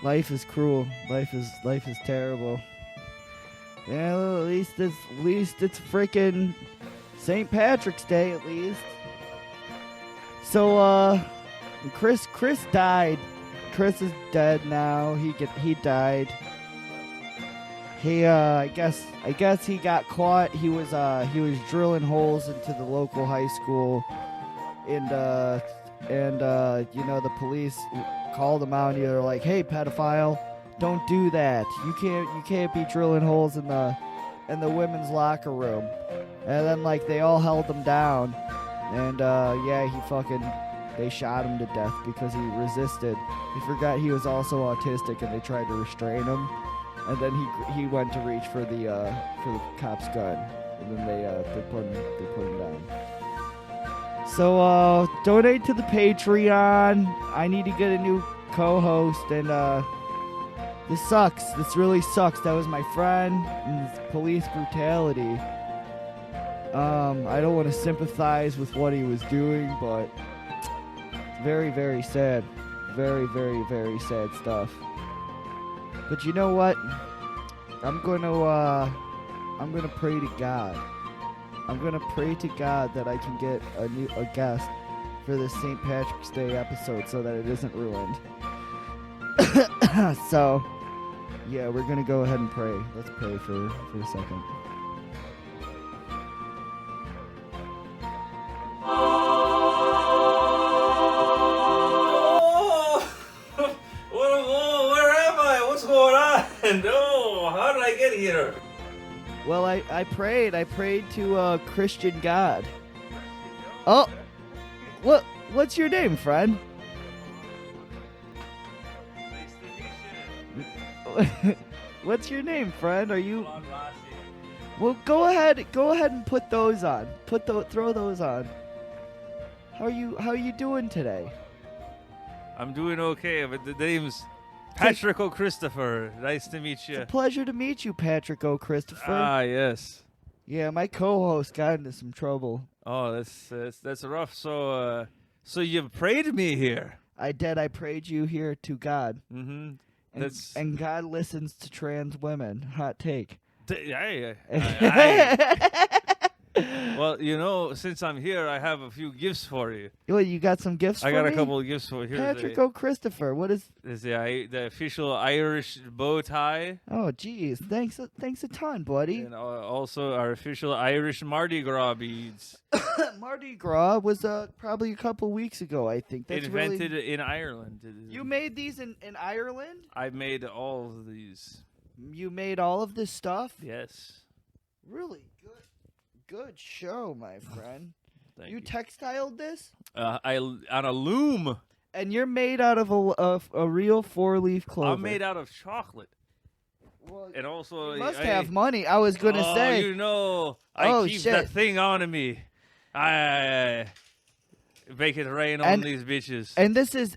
Life is cruel. Life is terrible. Yeah, well, at least it's freaking St. Patrick's Day at least. So Kris died. Kris is dead now. He died. He I guess he got caught. He was drilling holes into the local high school, and the police called him out. And they're like, "Hey, pedophile, don't do that. You can't be drilling holes in the women's locker room." And then like they all held him down, and they shot him to death because he resisted. He forgot he was also autistic, and they tried to restrain him. And then he went to reach for the cop's gun, and then they put him down. So donate to the Patreon. I need to get a new co-host, and this sucks. This really sucks. That was my friend, and it's police brutality. I don't want to sympathize with what he was doing, but it's very, very sad. Very, very, very sad stuff. But you know what? I'm gonna pray to God. I'm gonna pray to God that I can get a guest for this St. Patrick's Day episode so that it isn't ruined. So, yeah, we're gonna go ahead and pray. Let's pray for a second. No, how did I get here? Well, I prayed. I prayed to Christian God. Oh, what's your name, friend? Nice to meet you. What's your name, friend? Are you? Well, go ahead and put those on. Throw those on. How are you doing today? I'm doing okay, but the name's Patrick O'Christopher. Nice to meet you. It's a pleasure to meet you, Patrick O'Christopher. Ah, yes. Yeah, my co-host got into some trouble. Oh, that's rough. So you prayed me here. I did. I prayed you here to God. Mm-hmm. And God listens to trans women. Hot take. Well, since I'm here, I have a few gifts for you. Well, you got some gifts for me? I got a couple of gifts for you. Patrick O'Christopher, what is... This is the official Irish bow tie. Oh, geez. Thanks a ton, buddy. And also our official Irish Mardi Gras beads. Mardi Gras was probably a couple weeks ago, I think. That's invented in Ireland. You made these in Ireland? I made all of these. You made all of this stuff? Yes. Really good show, my friend. Thank you textiled this? On a loom. And you're made out of a real 4-leaf clover. I'm made out of chocolate. Well, and also, you must have money. I was gonna say. I keep that thing on me. I make it rain on these bitches. And this is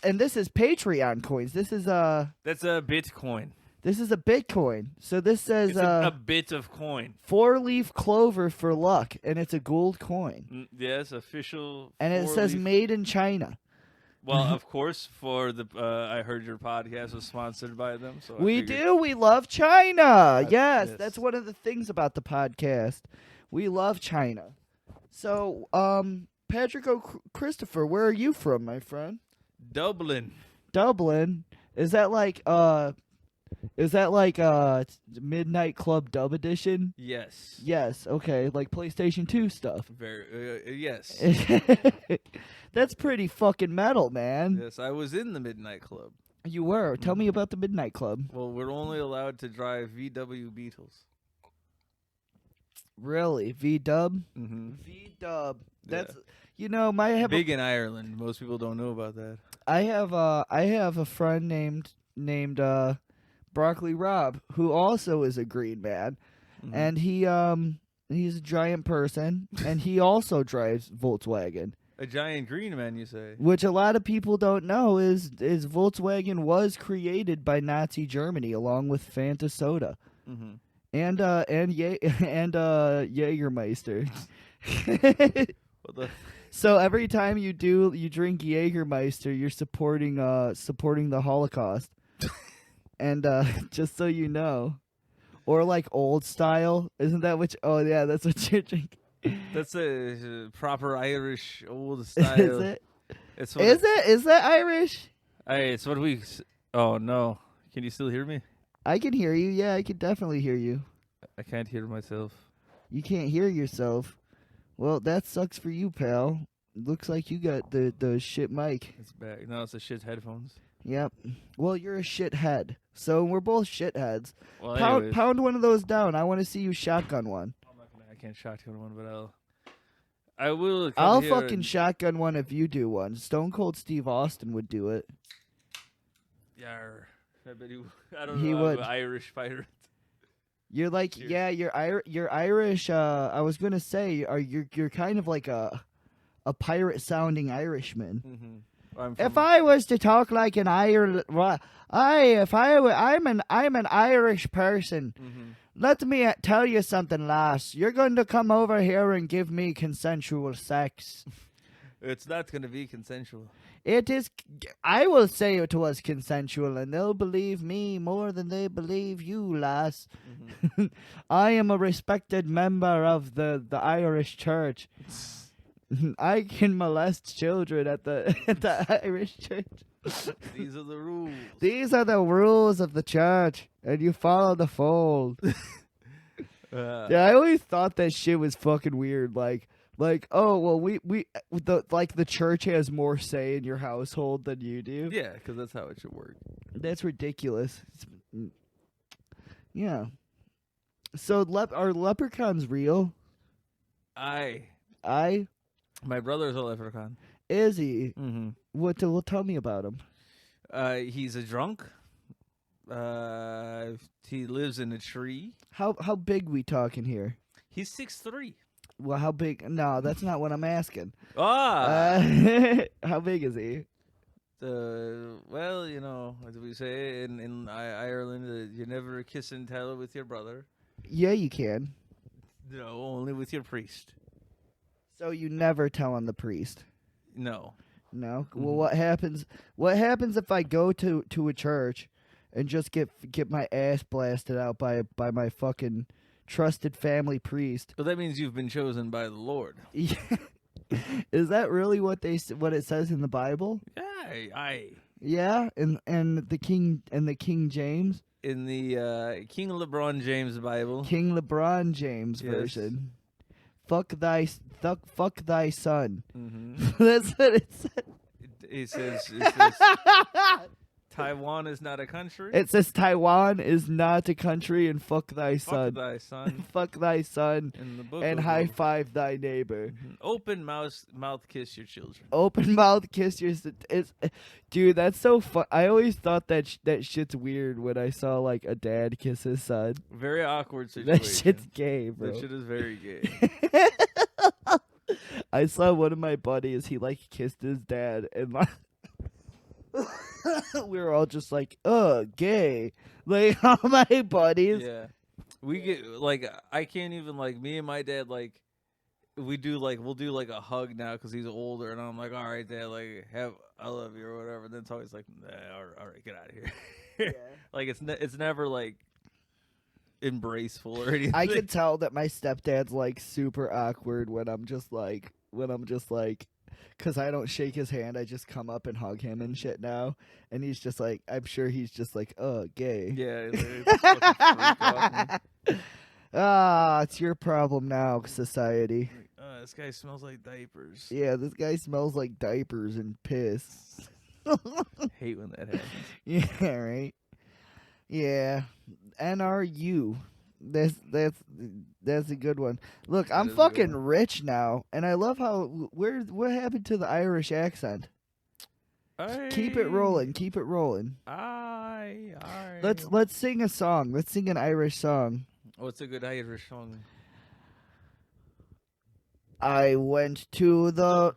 Patreon coins. This is That's a Bitcoin. This is a Bitcoin. So this says it's a bit of coin. 4-leaf clover for luck, and it's a gold coin. Yes, official. And it says made in China. Well, of course, for the I heard your podcast was sponsored by them. So we love China. Yes, yes, that's one of the things about the podcast. We love China. So, Patrick O'Christopher, where are you from, my friend? Dublin. Dublin? Is that like Midnight Club Dub Edition? Yes. Yes, okay, like PlayStation 2 stuff. Yes. That's pretty fucking metal, man. Yes, I was in the Midnight Club. You were. Tell me about the Midnight Club. Well, we're only allowed to drive VW Beetles. Really? V-dub? Mm-hmm. V-dub. That's big in Ireland. Most people don't know about that. I have a friend named Broccoli Rob, who also is a green man, and he's a giant person, and he also drives Volkswagen. A giant green man, you say? Which a lot of people don't know is Volkswagen was created by Nazi Germany along with Fanta soda, and Jägermeister. So every time you drink Jägermeister, you're supporting the Holocaust. And just so you know, or like old style, isn't that what? Oh yeah, that's what you're drinking. That's a proper Irish old style. Is it? It's Is that Irish? Hey, it's what we. Oh no! Can you still hear me? I can hear you. Yeah, I can definitely hear you. I can't hear myself. You can't hear yourself. Well, that sucks for you, pal. Looks like you got the shit mic. It's back. No, it's the shit headphones. Yep. Well, you're a shithead. So we're both shitheads. Well, Pound one of those down. I want to see you shotgun one. I can't shotgun one, but I will. I'll fucking shotgun one if you do one. Stone Cold Steve Austin would do it. Yeah, I bet he. I don't He know. would. I'm an Irish pirate. You're like, Cheers. yeah, you're Irish. I was gonna say, you're kind of like a pirate sounding Irishman. Mm-hmm. If I was to talk like an I'm an Irish person. Mm-hmm. Let me tell you something, lass. You're going to come over here and give me consensual sex. It's not going to be consensual. It is. I will say it was consensual, and they'll believe me more than they believe you, lass. Mm-hmm. I am a respected member of the Irish church. I can molest children at the Irish church. These are the rules. These are the rules of the church, and you follow the fold. Yeah, I always thought that shit was fucking weird. Like, oh well, the church has more say in your household than you do. Yeah, because that's how it should work. That's ridiculous. Yeah. So are leprechauns real? My brother's a leprechaun. Is he? Mm-hmm. Well, tell me about him. He's a drunk. He lives in a tree. How big we talking here? He's 6'3". Well, how big? No, that's not what I'm asking. Ah. How big is he? Well, you know, as we say in Ireland, you never kiss and tell with your brother. Yeah, you can. No, only with your priest. So you never tell on the priest? No. No. Mm-hmm. Well, what happens? What happens if I go to a church and just get my ass blasted out by my fucking trusted family priest? Well, that means you've been chosen by the Lord. Yeah. Is that really what it says in the Bible? Yeah, Yeah, and the King James. In the King LeBron James Bible. King LeBron James version. Fuck thy son. Mm-hmm. That's what it said. It says Taiwan is not a country. It says Taiwan is not a country, and fuck thy son. Fuck thy son. Fuck thy son. In the book and of high five thy neighbor. Mm-hmm. Open mouth kiss your children. Open mouth kiss your. Dude, that's so fun. I always thought that shit's weird when I saw like a dad kiss his son. Very awkward situation. That shit's gay, bro. That shit is very gay. I saw one of my buddies. He like kissed his dad, and we were all just like, gay. Like all my buddies. Yeah, we get like I can't even like me and my dad like we'll do like a hug now because he's older, and I'm like, all right, Dad, like I love you or whatever. And then it's always like, nah, all right, get out of here. Yeah. Like it's never like embraceful or anything. I can tell that my stepdad's like super awkward when I'm just like, because I don't shake his hand, I just come up and hug him and shit now, and he's just like, I'm sure he's just like, gay. Yeah. It's fucking freak out, man. It's your problem now, society. This guy smells like diapers. Yeah, this guy smells like diapers and piss. Hate when that happens. Yeah, right. Yeah, NRU. That's a good one. Look, I'm fucking rich now, and I love how what happened to the Irish accent? Keep it rolling. Keep it rolling. Let's sing a song. Let's sing an Irish song. What's a good Irish song? I went to the...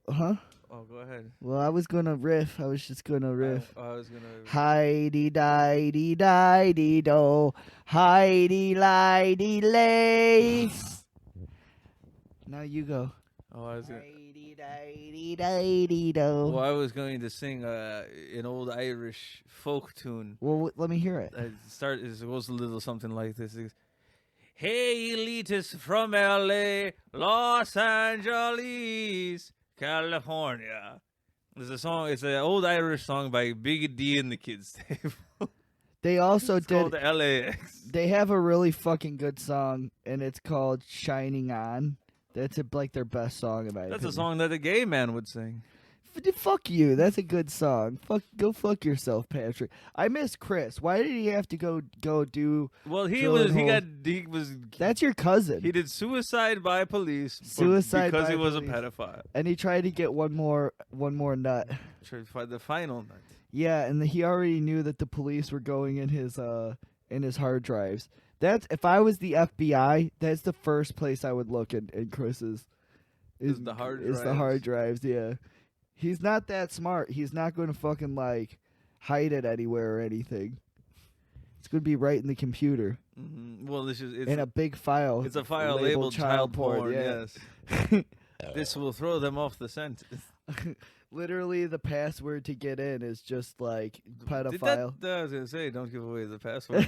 Huh? Oh, go ahead. Well, I was gonna riff. I was just gonna riff. I was gonna... Hi-de-di-de-di-do. Hi-de-li-de-lay. Now you go. Oh, I was gonna, Well, well, I was going to sing an old Irish folk tune. let me hear it. It goes a little something like this. It goes, hey, elitists from LA, Los Angeles, California. There's a song. It's an old Irish song by Big D and the Kids Table. They also It's did. called LAX. They have a really fucking good song, and it's called "Shining On." That's like their best song, in my That's opinion. a song that a gay man would sing. Fuck you. That's a good song. Go fuck yourself, Patrick. I miss Kris. Why did he have to go do? Well, he drilling was. That's your cousin. He did suicide by police. Suicide because by he was police. a pedophile. And he tried to get one more nut. Tried to find the final nut. Yeah, and he already knew that the police were going in his hard drives. That's if I was the FBI, that's the first place I would look in Chris's. Is the hard drives. Is the hard drives, yeah. He's not that smart. He's not going to fucking like hide it anywhere or anything. It's going to be right in the computer. Mm-hmm. Well, it's in a big file. It's a file labeled child porn. Yeah. Yes. This will throw them off the scent. Literally, the password to get in is just like pedophile. I was gonna say, don't give away the password.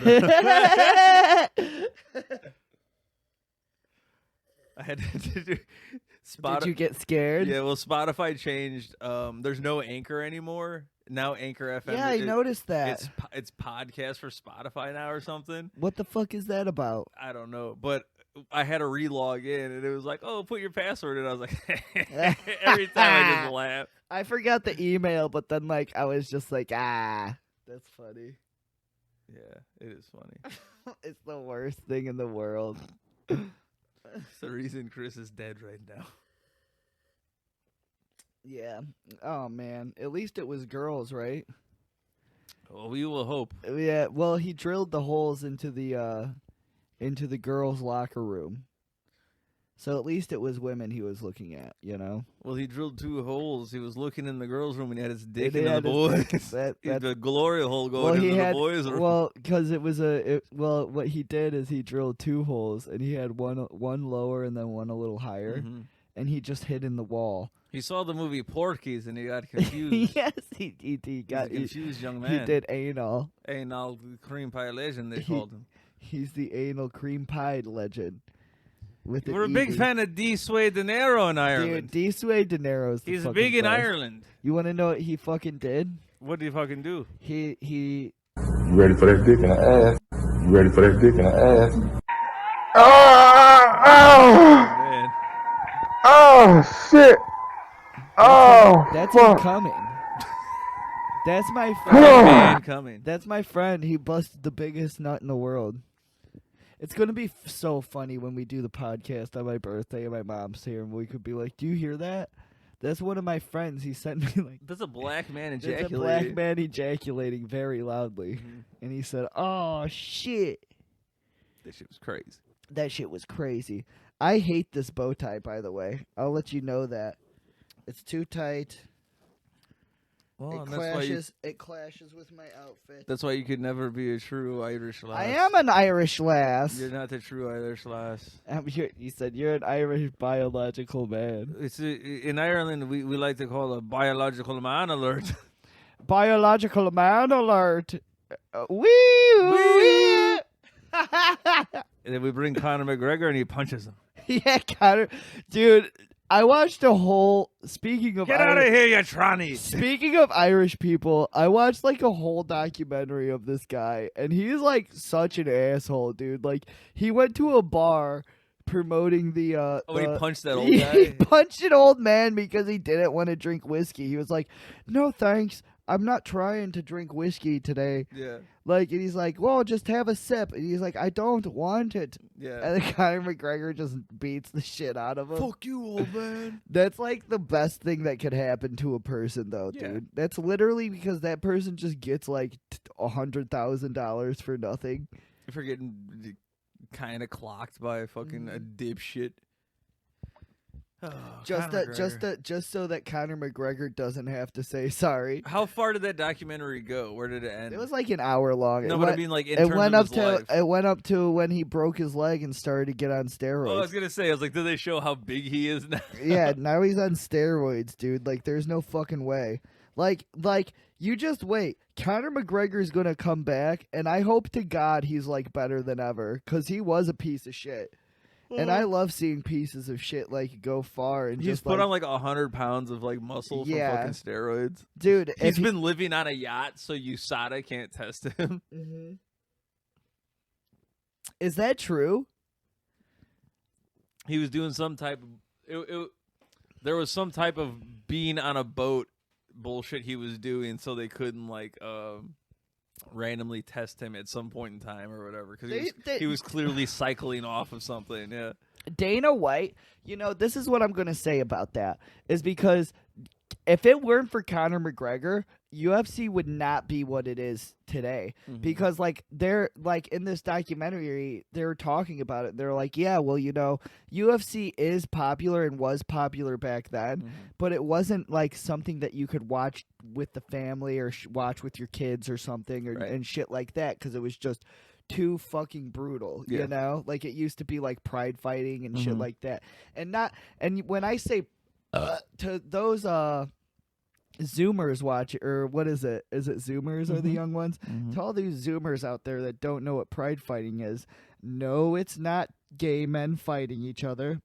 I had to do. Did you get scared? Yeah, well, Spotify changed. There's no Anchor anymore. Now Anchor FM. Yeah, I noticed that. It's podcast for Spotify now or something. What the fuck is that about? I don't know, but I had to re-log in, and it was like, "Oh, put your password," and I was like, every time I just laugh. I forgot the email, but then like I was just like, that's funny. Yeah, it is funny. It's the worst thing in the world. It's the reason Kris is dead right now. Yeah. Oh man. At least it was girls, right? Well, we will hope. Yeah. Well, he drilled the holes into the girls' locker room. So at least it was women he was looking at, you know? Well, he drilled 2 holes. He was looking in the girls' room, and he had his dick And he in the had his boys. dick. He had the glory hole going into the boys' room. Well, because it was what he did is he drilled 2 holes, and he had one lower and then one a little higher, and he just hid in the wall. He saw the movie Porky's, and he got confused. Yes, he got He's a confused young man. He did anal. Anal cream pie legend, they called him. He's the anal cream pie legend. We're a big fan of D. Sway De Niro in Ireland. Dude, D. Sway De Niro's the He's fucking big in best. Ireland. You want to know what he fucking did? What did he fucking do? He. You ready for that dick in the ass? You ready for that dick in the ass? Oh, Man. oh, shit. That's him coming. That's my friend. Man coming. That's my friend. He busted the biggest nut in the world. It's going to be so funny when we do the podcast on my birthday and my mom's here, and we could be like, do you hear that? That's one of my friends. He sent me like... That's a black man There's ejaculating. a black man ejaculating very loudly. And he said, oh, shit. That shit was crazy. That shit was crazy. I hate this bow tie, by the way. I'll let you know that. It's too tight. Well, It clashes with my outfit. that's why you could never be a true Irish lass. I am an Irish lass. You're not the true Irish lass. You said you're an Irish biological man. In Ireland, we like to call a biological man alert. Biological man alert. Wee! And then we bring Conor McGregor and he punches him. Yeah, Connor. Dude, I watched a whole... Speaking of... Get out of here, you tranny! Speaking of Irish people, I watched like a whole documentary of this guy, and he's like such an asshole, dude. Like, he went to a bar promoting the... he punched that old He guy? punched an old man because he didn't want to drink whiskey. He was like, no thanks, I'm not trying to drink whiskey today. Yeah. Like, and he's like, well, just have a sip. And he's like, I don't want it. Yeah. And then Conor McGregor just beats the shit out of him. Fuck you, old man. That's like the best thing that could happen to a person, though, Yeah. dude. That's literally because that person just gets like $100,000 for nothing. For getting kind of clocked by a fucking a dipshit. just so that Conor McGregor doesn't have to say sorry. How far did that documentary go? Where did it end? It was like an hour long. No, but I mean, like in terms of his life. It went up to when he broke his leg and started to get on steroids. Oh, I was gonna say, I was like, did they show how big he is now? Yeah, now he's on steroids, dude. Like, there's no fucking way. Like you just wait. Conor McGregor's gonna come back, and I hope to God he's like better than ever, because he was a piece of shit. And I love seeing pieces of shit like go far and He's just put like, on like 100 pounds of like muscle from fucking steroids, dude. He's been living on a yacht, so USADA can't test him. Mm-hmm. Is that true? He was doing some type of there was some type of being on a boat bullshit he was doing, so they couldn't like randomly test him at some point in time or whatever, because he was clearly cycling off of something. Yeah, Dana White, this is what I'm going to say about that, is because if it weren't for Conor McGregor, UFC would not be what it is today. Mm-hmm. Because like they're like in this documentary, they're talking about it. They're like, yeah, well, UFC is popular and was popular back then, but it wasn't like something that you could watch with the family or watch with your kids or something and shit like that, because it was just too fucking brutal, like it used to be like pride fighting and shit like that. And when I say to those Zoomers watch, or what is it? Is it Zoomers are the young ones? To all these Zoomers out there that don't know what pride fighting is, no, it's not gay men fighting each other.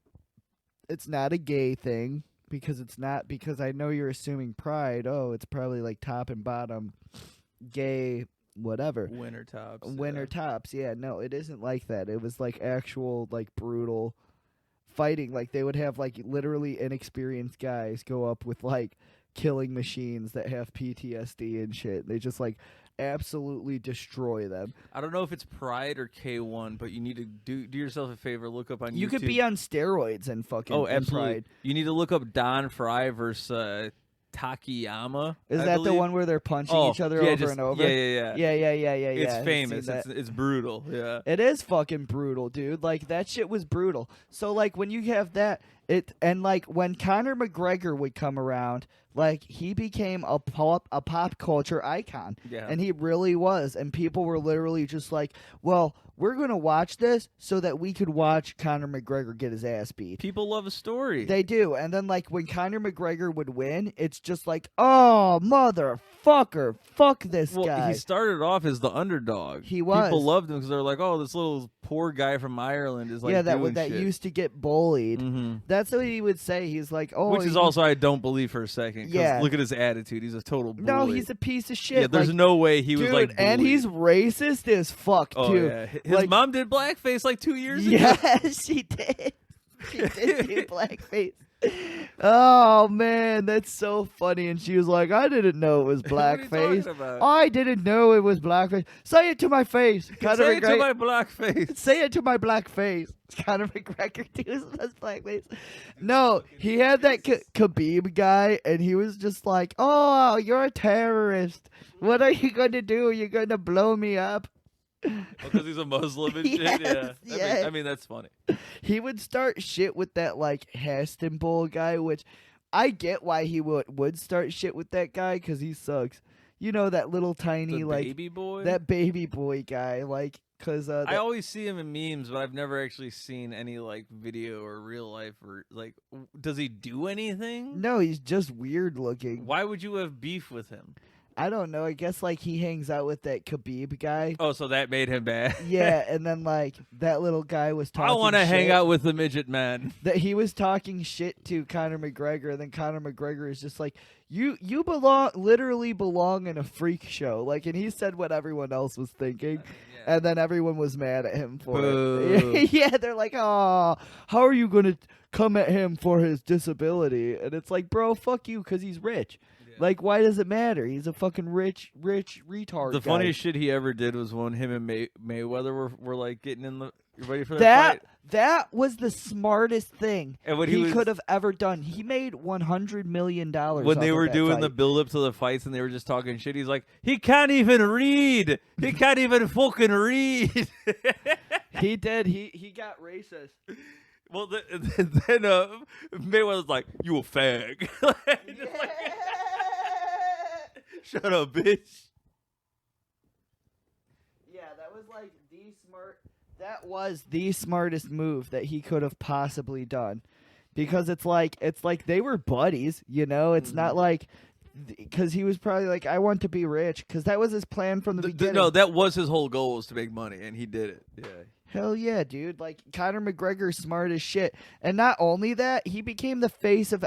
It's not a gay thing, because it's not, because I know you're assuming pride. Oh, it's probably like top and bottom gay whatever. Winter tops. Tops. Yeah, no, it isn't like that. It was like actual like brutal fighting. Like they would have like literally inexperienced guys go up with like killing machines that have PTSD and shit. They just like absolutely destroy them. I don't know if it's Pride or K1, but you need to do yourself a favor. Look up on YouTube. You could be on steroids and fucking absolutely. Pride. You need to look up Don Fry versus Takayama. Is I that believe. the one where they're punching each other over and over? Yeah. Yeah. It's famous. It's brutal. Yeah. It is fucking brutal, dude. Like that shit was brutal. So like when you have that, and like when Conor McGregor would come around, like he became a pop culture icon. Yeah. And he really was. And people were literally just like, well, we're going to watch this so that we could watch Conor McGregor get his ass beat. People love a story. They do. And then like when Conor McGregor would win, it's just like, oh, motherfucker, fuck this guy. He started off as the underdog. He was. People loved him because they're like, oh, this little poor guy from Ireland is like doing that shit. used to get bullied. That's what he would say. He's like, oh, which is also I don't believe for a second. Yeah. Look at his attitude. He's a total bully. No, he's a piece of shit. Yeah, there's no way he was like bullied. And he's racist as fuck too. Oh, yeah. His mom did blackface like 2 years ago. Yes, she did. She did do blackface. Oh man, that's so funny. And she was like, I didn't know it was blackface. What are you talking about? I didn't know it was blackface. Say it to my face. Say it to my blackface. Say it to my black face. Conor McGregor does blackface. No, he had that Khabib guy, and he was just like, oh, you're a terrorist. What are you going to do? You're going to blow me up? Because he's a Muslim and shit. Yeah. I mean, that's funny. He would start shit with that like Haston Bull guy, which I get why he would start shit with that guy, because he sucks. You know, that little tiny baby boy? That baby boy guy, like, because I always see him in memes, but I've never actually seen any like video or real life, or like, does he do anything? No, he's just weird looking. Why would you have beef with him? I don't know. I guess like he hangs out with that Khabib guy. Oh, so that made him bad. Yeah, and then like that little guy was talking. I want to hang out with the midget man. That he was talking shit to Conor McGregor, and then Conor McGregor is just like, you literally belong in a freak show. Like, and he said what everyone else was thinking, and then everyone was mad at him for it. Yeah, they're like, oh, how are you gonna come at him for his disability? And it's like, bro, fuck you, because he's rich. Like, why does it matter? He's a fucking rich retard. The guy. funniest shit he ever did was when him and Mayweather were like getting in the. You ready for that fight? That was the smartest thing he could have ever done. He made $100 million when they were doing the build up to the fights, and they were just talking shit. He's like, he can't even read. He can't even fucking read. He did. He got racist. Well, then Mayweather's like, "You a fag." Just like, shut up, bitch. Yeah, that was like the smart. That was the smartest move that he could have possibly done, because it's like they were buddies, you know. It's not like, because he was probably like, I want to be rich, because that was his plan from the beginning. No, that was his whole goal, was to make money, and he did it. Yeah. Hell yeah, dude! Like, Conor McGregor's smart as shit, and not only that, he became the face of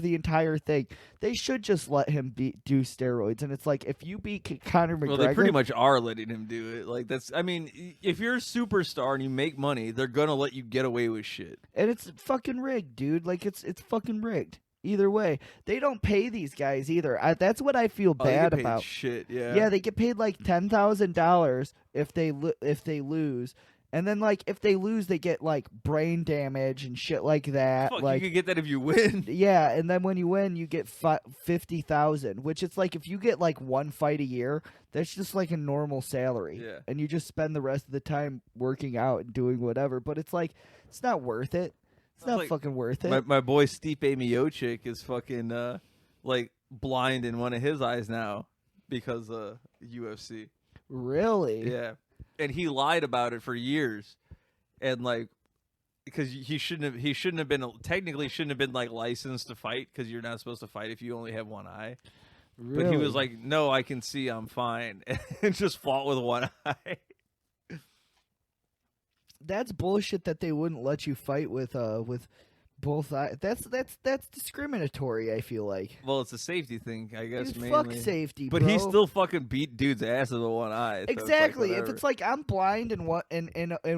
the entire thing. They should just let him do steroids, and it's like, if you beat Conor McGregor, Well, they pretty much are letting him do it. Like, that's, I mean, if you're a superstar and you make money, they're gonna let you get away with shit. and it's fucking rigged, dude. Like, it's fucking rigged. Either way, they don't pay these guys either. That's what I feel They bad get paid about. shit, yeah. Yeah, they get paid like $10,000 if they lose. And then, like, if they lose, they get, like, brain damage and shit like that. Fuck, like, you could get that if you win. yeah, and then when you win, you get $50,000, which it's like, if you get, like, one fight a year, that's just like a normal salary. Yeah. And you just spend the rest of the time working out and doing whatever. But it's like, it's not worth it. It's not like, fucking worth it. My boy Stipe Miocic is fucking, like, blind in one of his eyes now because of UFC. Really? Yeah. And he lied about it for years, and like, because he shouldn't have been like licensed to fight, because you're not supposed to fight if you only have one eye. Really? But he was like, "No, I can see, I'm fine," and just fought with one eye. That's bullshit that they wouldn't let you fight with both eyes. That's discriminatory, I feel like. Well, it's a safety thing, I guess. Dude, mainly. fuck safety, But bro. he still fucking beat dude's ass with one eye. So Exactly. It's like, If it's like, I'm blind in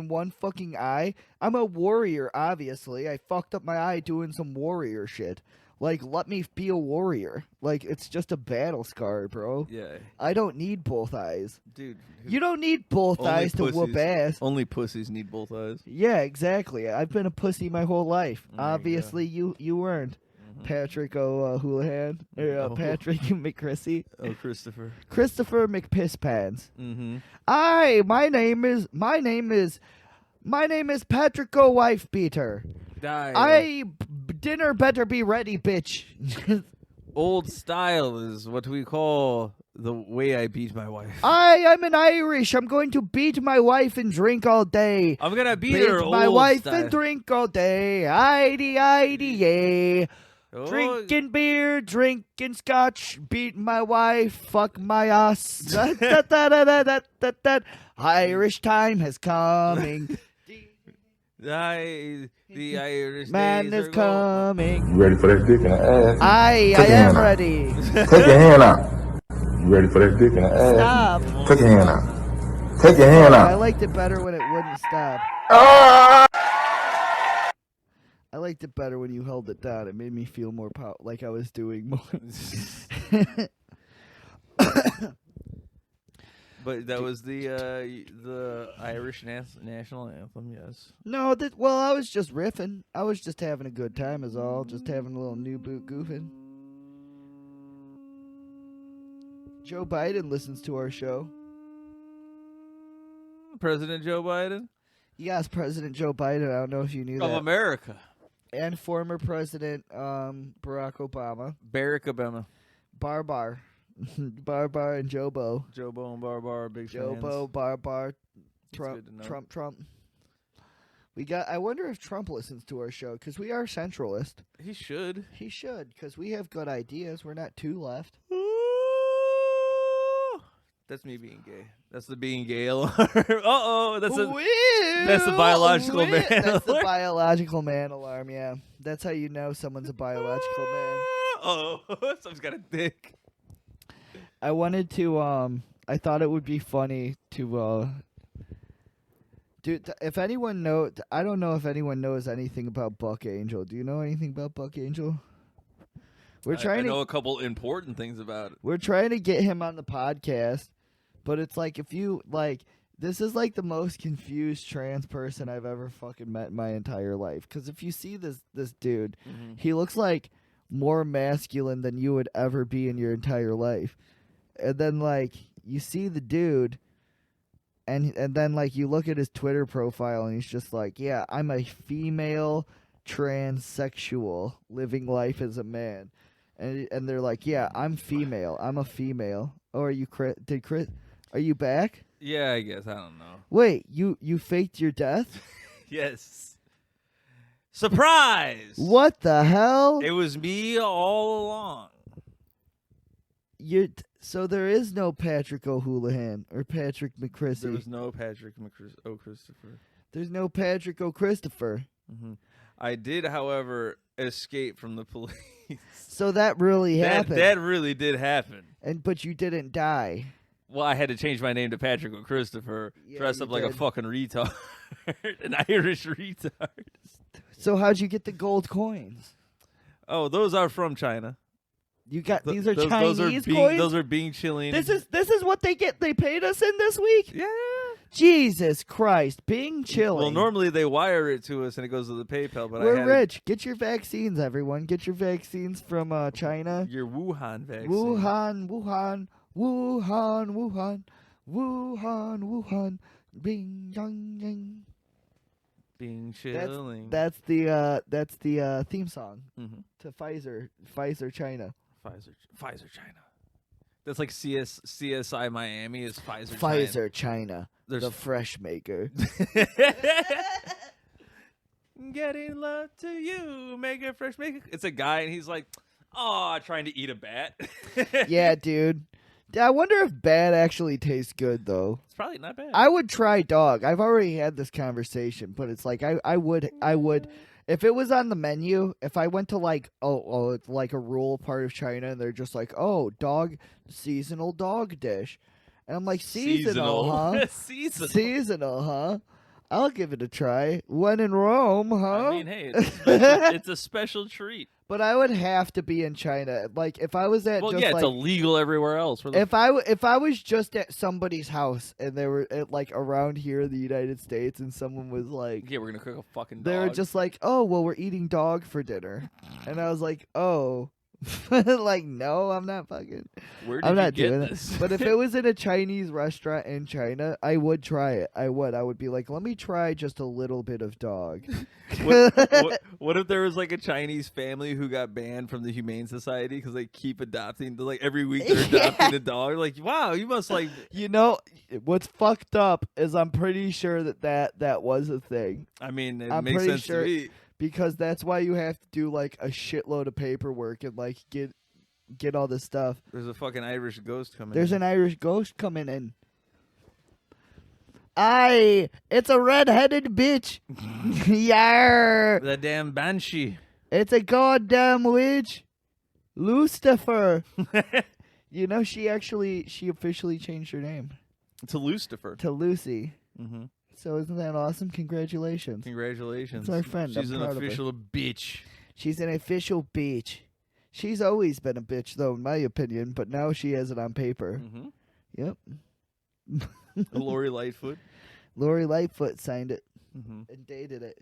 one fucking eye, I'm a warrior. Obviously, I fucked up my eye doing some warrior shit. Like, let me be a warrior. Like, it's just a battle scar, bro. yeah, I don't need both eyes. dude. You don't need both Only eyes to whoop pussies. ass. Only pussies need both eyes. Yeah, exactly. I've been a pussy my whole life. There you Obviously, you weren't. Patrick O'Houlihan. Or Patrick McCrissy. Oh, Christopher. Christopher McPisspants. Mm-hmm. My name is Patrick Wife Beater. Dinner better be ready, bitch. Old style is what we call the way I beat my wife. I'm an Irish. I'm going to beat my wife and drink all day. I'm gonna beat Beat her. my old wife style. and drink all day. Idy, yay. Oh, Drinking beer, drinking scotch, beat my wife, fuck my ass. That. Irish time is coming. the Irish Man days is are coming. You ready for that dick in the ass? I Take your am hand out. ready. Take your hand out. You ready for that dick in the ass? Stop. Take your hand out. Take your hand I out. liked it better when it wouldn't stop. Ah! I liked it better when you held it down. It made me feel more like I was doing more. But that was the Irish national anthem. Yes. No, well, I was just riffing. I was just having a good time, is all. Just having a little new boot goofing. Joe Biden listens to our show. President Joe Biden Yes, President Joe Biden. I don't know if you knew of that. America. And former President Barack Obama. Barack Obama. Barbar. Barbar and Jobo. Jobo and Barbar, big fans. Jobo, Barbar, That's good to know. Trump. I wonder if Trump listens to our show, because we are centralist. He should. He should, because we have good ideas. We're not too left. That's me being gay. That's the being gay alarm. Uh-oh. That's the the biological man That's the alert. biological man alarm, yeah. That's how you know someone's a biological man. Oh, someone's got a dick. I wanted to, I thought it would be funny to, dude, if anyone I don't know if anyone knows anything about Buck Angel. Do you know anything about Buck Angel? I know a couple important things about it. We're trying to get him on the podcast, but it's like, if you, like, this is like the most confused trans person I've ever fucking met in my entire life. Because if you see this dude, he looks like more masculine than you would ever be in your entire life. And then, like, you see the dude, and then like you look at his Twitter profile and he's just like, yeah, I'm a female transsexual living life as a man, and they're like, yeah, I'm female. I'm a female. Oh, are you Chris? Are you back? Yeah, I guess. I don't know. Wait, you faked your death? Yes. Surprise! What the hell? It was me all along. So there is no Patrick O'Houlihan or Patrick McChrissy. There was no Patrick O'Christopher. There's no Patrick O'Christopher. Mm-hmm. I did, however, escape from the police. So that really happened. That really did happen. But you didn't die. Well, I had to change my name to Patrick O'Christopher, dress up like a fucking retard, an Irish retard. So how'd you get the gold coins? Oh, those are from China. You got these are Chinese coins. Those are being Chilean. This is what they get. They paid us in this week. Yeah. Jesus Christ, being Chile. Well, normally they wire it to us and it goes to the PayPal, but we're rich. Get your vaccines, everyone. Get your vaccines from China. Your Wuhan vaccine. Wuhan. Bing yang yang. Being chilling. That's the theme song to Pfizer China. Pfizer China. That's like CSI Miami is Pfizer China. There's the fresh maker. Getting love to you, make a fresh maker. It's a guy and he's like, oh, trying to eat a bat. Yeah, dude. I wonder if bat actually tastes good though. It's probably not bad. I would try dog. I've already had this conversation, but it's like I would if it was on the menu, if I went to like like a rural part of China and they're just like, oh, seasonal dog dish. And I'm like, seasonal, huh? Seasonal, huh? I'll give it a try. When in Rome, huh? I mean, hey, it's a special treat. But I would have to be in China. Like if I was at it's illegal everywhere else. If I was just at somebody's house and they were like around here in the United States and someone was like, yeah, we're gonna cook a fucking dog. They were just like, oh, well, we're eating dog for dinner, and I was like, oh. Like, no, I'm not fucking. I'm not doing this. But if it was in a Chinese restaurant in China, I would try it. I would be like, let me try just a little bit of dog. What if there was like a Chinese family who got banned from the Humane Society because they keep adopting? Like every week they're adopting a dog. Like, wow, you must like. You know what's fucked up is I'm pretty sure that was a thing. I mean, it makes sense to me. Because that's why you have to do like a shitload of paperwork and like get all this stuff. There's a fucking Irish ghost coming. There's an Irish ghost coming in. It's a red-headed bitch. Yarr. The damn banshee. It's a goddamn witch. Lucifer. You know, she officially changed her name. To Lucifer. To Lucy. Mm-hmm. So isn't that awesome? Congratulations. Congratulations. It's our friend. She's an official bitch. She's an official bitch. She's always been a bitch, though, in my opinion, but now she has it on paper. Mm-hmm. Yep. Lori Lightfoot. Lori Lightfoot signed it and dated it.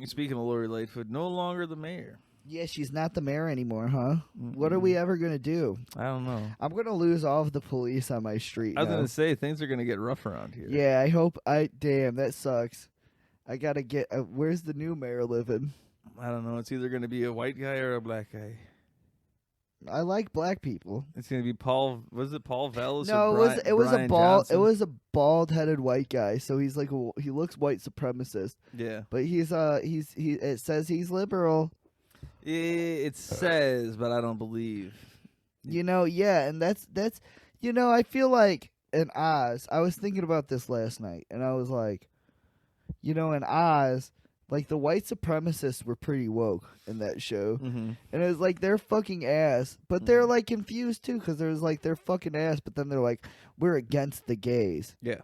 Speaking of Lori Lightfoot, no longer the mayor. Yeah, she's not the mayor anymore, huh? What are we ever going to do? I don't know. I'm going to lose all of the police on my street I was going to say, things are going to get rough around here. Yeah, I hope. Damn, that sucks. I got to get. Where's the new mayor living? I don't know. It's either going to be a white guy or a black guy. I like black people. It's going to be Paul. Was it Paul Vallis? No, it was a bald-headed white guy. So he's like he looks white supremacist. Yeah, but it says he's liberal. It says, but I don't believe. You know, yeah, and that's I feel like in Oz, I was thinking about this last night, and I was like, in Oz, like the white supremacists were pretty woke in that show, and it was like they're fucking ass, but they're like confused too, because there's like they're fucking ass, but then they're like, we're against the gays. Yeah.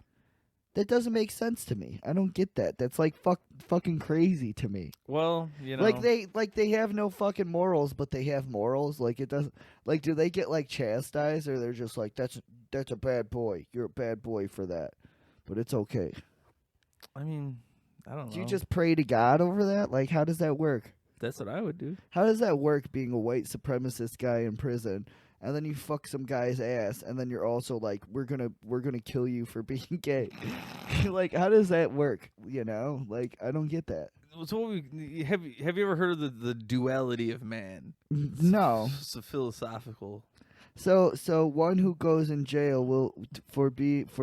That doesn't make sense to me. I don't get that. That's like fucking crazy to me. Well, like they have no fucking morals, but they have morals. Like it doesn't. Like, do they get like chastised, or they're just like that's a bad boy. You're a bad boy for that, but it's okay. I mean, I don't know. Do you just pray to God over that? Like, how does that work? That's what I would do. How does that work? Being a white supremacist guy in prison, and then you fuck some guy's ass, and then you're also like, we're gonna kill you for being gay. Like, how does that work? You know, like, I don't get that. So have you ever heard of the duality of man? No. It's a philosophical. So one who goes in jail will for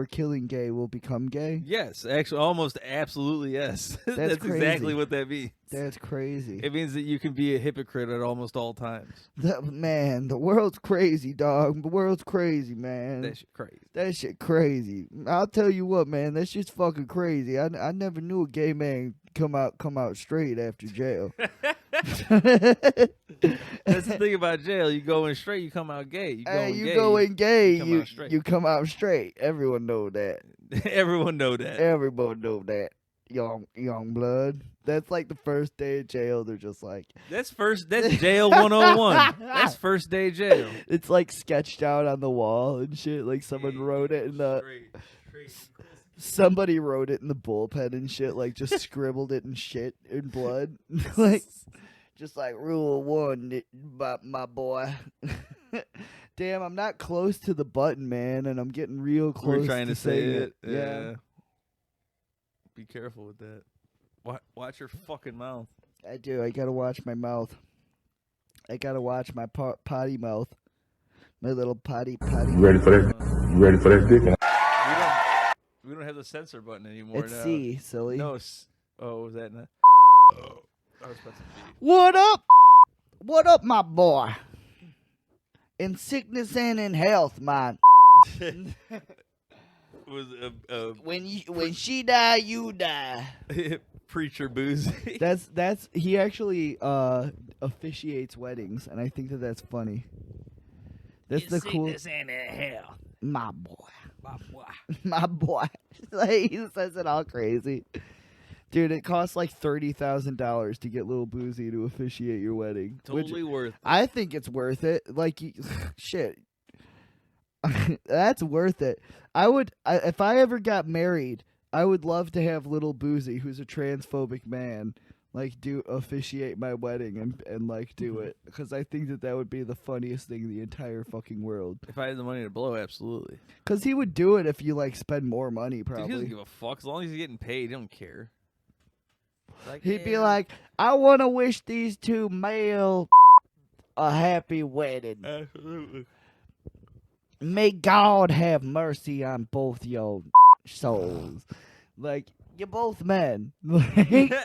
killing gay will become gay? Yes, actually, almost absolutely yes. That's crazy. exactly what that means. That's crazy. It means that you can be a hypocrite at almost all times. Man, the world's crazy, dog. The world's crazy, man. That shit crazy. That shit crazy. I'll tell you what, man. That shit's fucking crazy. I never knew a gay man come out straight after jail. That's the thing about jail. You go in straight, you come out gay. You go in gay, you come out straight. Everyone know that. Everyone know that. Everyone know that. Young blood. That's like the first day of jail. They're just like, that's jail 101. That's first day jail. It's like sketched out on the wall and shit. Like someone wrote it in the. Somebody wrote it in the bullpen and shit. Like just scribbled it in shit in blood. Like. Just like rule 1, my boy. Damn, I'm not close to the button, man, and I'm getting real close. We're trying to say it. Yeah. Be careful with that. Watch your fucking mouth. I do. I gotta watch my mouth. I gotta watch my potty mouth. My little potty. You ready for that? You ready for that dick? We don't have the censor button anymore. It's now. C, silly. No. Was that not? I was about to be. What up? What up, my boy? In sickness and in health, man. Was when she die, you die. Preacher Boozy. That's he actually officiates weddings, and I think that's funny. That's the cool. Sickness and in health. My boy. My boy. My boy. Like, he says it all crazy. Dude, it costs like $30,000 to get Lil Boozy to officiate your wedding. Totally worth it. I think it's worth it. Like, shit. That's worth it. If I ever got married, I would love to have Lil Boozy, who's a transphobic man, like officiate my wedding and like do it. Because I think that would be the funniest thing in the entire fucking world. If I had the money to blow, absolutely. Because he would do it if you like spend more money, probably. Dude, he doesn't give a fuck. As long as he's getting paid, he don't care. Like, he'd be like, I want to wish these two male a happy wedding. Absolutely. May God have mercy on both your souls. Like, you're both men.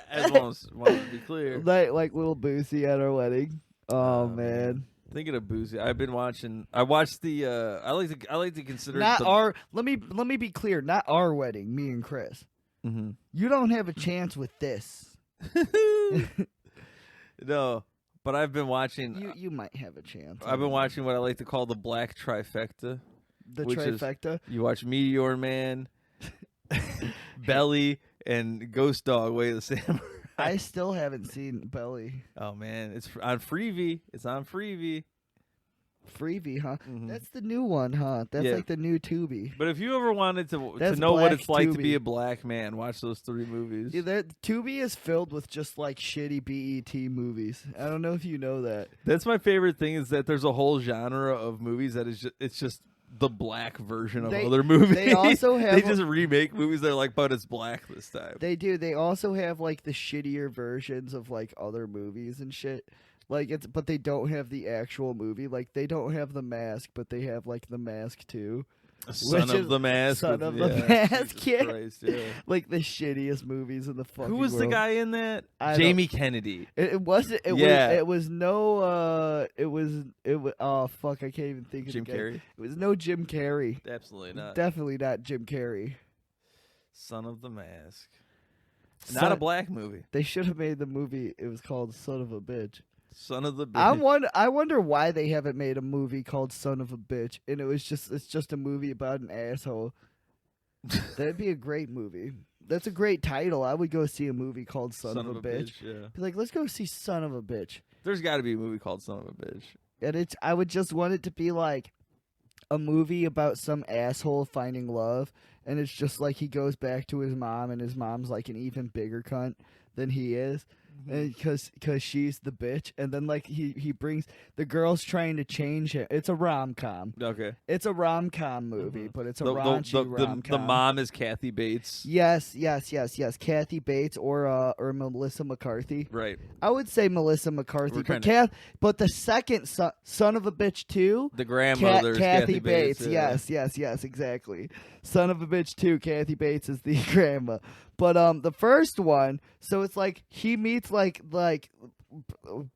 As long as to be clear. Like Lil Boosie at our wedding. Oh, man. Thinking of Boosie, I've been watching. I watched the. I like to consider not it our. Let me be clear. Not our wedding. Me and Kris. Mm-hmm. You don't have a chance with this. No, but I've been watching. You might have a chance. I've been watching what I like to call the Black Trifecta. The trifecta. You watch Meteor Man, Belly, and Ghost Dog Way of the Samurai. I still haven't seen Belly. Oh man, it's on Freevee. It's on Freevee. Freebie, huh? Mm-hmm. That's the new one, huh? That's like the new Tubi. But if you ever wanted to know what it's like to be a black man, watch those 3 movies. Yeah, Tubi is filled with just like shitty BET movies. I don't know if you know that. That's my favorite thing is that there's a whole genre of movies that is it's just the black version of other movies. They also have they just remake movies that are like, but it's black this time. They do. They also have like the shittier versions of like other movies and shit. Like but they don't have the actual movie. Like they don't have The Mask, but they have like The Mask 2. Son of the Mask. Son of the Mask, yeah. Christ, yeah. Like the shittiest movies in the fucking Who was world. the guy in that? Jamie Kennedy. It wasn't. It was no. It was. Oh fuck! I can't even think of Jim Carrey. It was no Jim Carrey. Absolutely not. Definitely not Jim Carrey. Son of the Mask. Not a black movie. They should have made the movie. It was called Son of a Bitch. Son of the Bitch. I wonder why they haven't made a movie called Son of a Bitch, and it's just a movie about an asshole. That'd be a great movie. That's a great title. I would go see a movie called Son of a Bitch. Yeah. Be like, let's go see Son of a Bitch. There's got to be a movie called Son of a Bitch. And I would just want it to be like a movie about some asshole finding love, and it's just like he goes back to his mom, and his mom's like an even bigger cunt than he is. Because she's the bitch, and then like he brings the girl's trying to change him. It's a rom-com. Okay. It's a rom-com movie, but it's a The raunchy rom-com. the mom is Kathy Bates. Yes. Kathy Bates or Melissa McCarthy. Right. I would say Melissa McCarthy, We're but the second son of a bitch too. The grandmother is Kathy Bates. yeah. Yes, exactly. Son of a bitch too. Kathy Bates is the grandma. But the first one, so it's like he meets like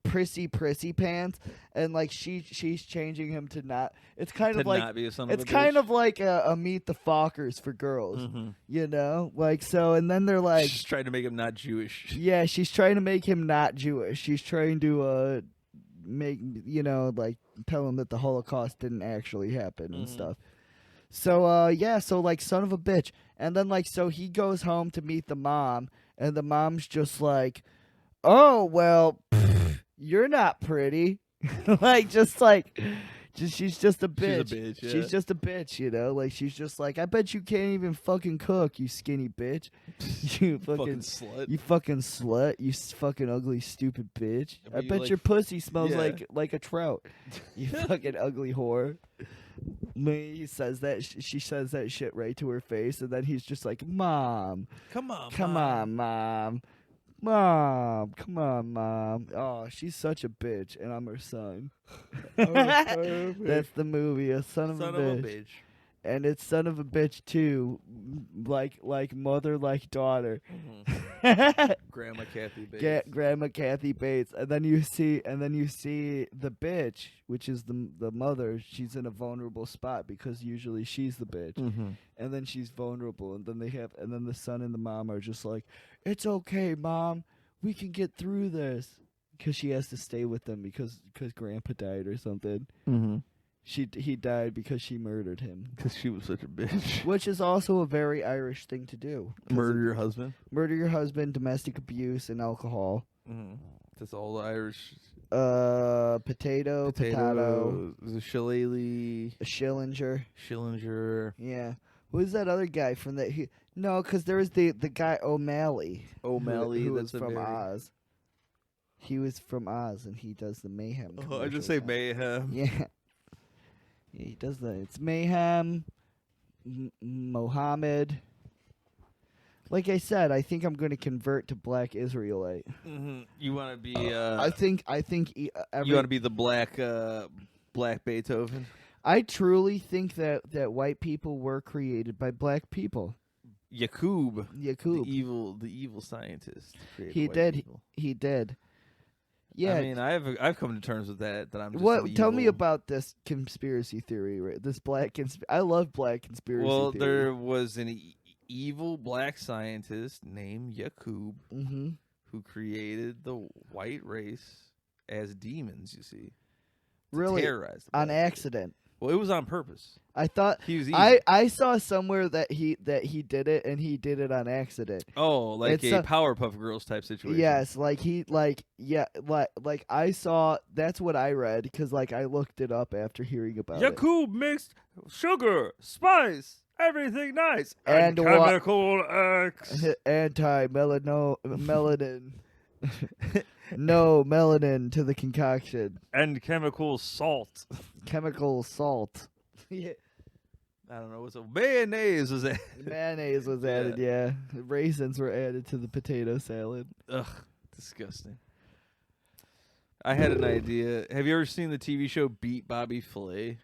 prissy pants, and like she's changing him to not. It's kind To of like not be a son it's of a kind bitch. of like a Meet the Fockers for girls, you know, like so. And then they're like, She's trying to make him not Jewish. yeah, she's trying to make him not Jewish. She's trying to make like tell him that the Holocaust didn't actually happen and stuff. So so like son of a bitch. And then like so he goes home to meet the mom, and the mom's just like, "Oh, well, you're not pretty." she's just a bitch. She's a bitch, yeah. She's just a bitch, you know? Like she's just like, "I bet you can't even fucking cook, you skinny bitch." You fucking slut. You fucking slut. You fucking ugly stupid bitch. I bet your pussy smells like a trout. You fucking ugly whore. He says that she says that shit right to her face, and then he's just like, "Mom, Come on, Mom, come on, Mom." Oh, she's such a bitch, and I'm her son. That's the movie, a son of a bitch. And it's son of a bitch too, like mother, like daughter. Grandma Kathy Bates. Grandma Kathy Bates, and then you see the bitch, which is the mother. She's in a vulnerable spot because usually she's the bitch, and then she's vulnerable, and then the son and the mom are just like, "It's okay, Mom, we can get through this," because she has to stay with them because Grandpa died or something. He died because she murdered him. Because she was such a bitch. Which is also a very Irish thing to do. Murder your husband? Murder your husband, domestic abuse, and alcohol. That's all the Irish. Potato. The shillelagh. A Schillinger. Yeah. Who's that other guy from that? No, because there was the guy O'Malley. Who was from Oz. He was from Oz, and he does the Mayhem. Oh, I just say Mayhem. Yeah. Yeah, he does that. It's Mayhem, Mohammed. Like I said, I think I'm going to convert to Black Israelite. You want to be? I think. You want to be the black Beethoven? I truly think that white people were created by black people. Yakub, the evil scientist. He did. Yeah, I mean, I've come to terms with that. I'm just what? Tell me about this conspiracy theory. Right? This I love black conspiracy. Well, theory. there was an evil black scientist named Yakub who created the white race as demons. You see, really terrorize on accident. Well, it was on purpose. I thought he was evil. I saw somewhere that he did it, and he did it on accident. Oh, like a Powerpuff Girls type situation. Yes, like I saw. That's what I read because I looked it up after hearing about it. Yakub mixed sugar, spice, everything nice, and chemical X, melanin. No melanin to the concoction. And chemical salt. Chemical salt. Yeah. I don't know. Mayonnaise was added. Mayonnaise was added, yeah. Raisins were added to the potato salad. Ugh, disgusting. I had an idea. Have you ever seen the TV show Beat Bobby Flay?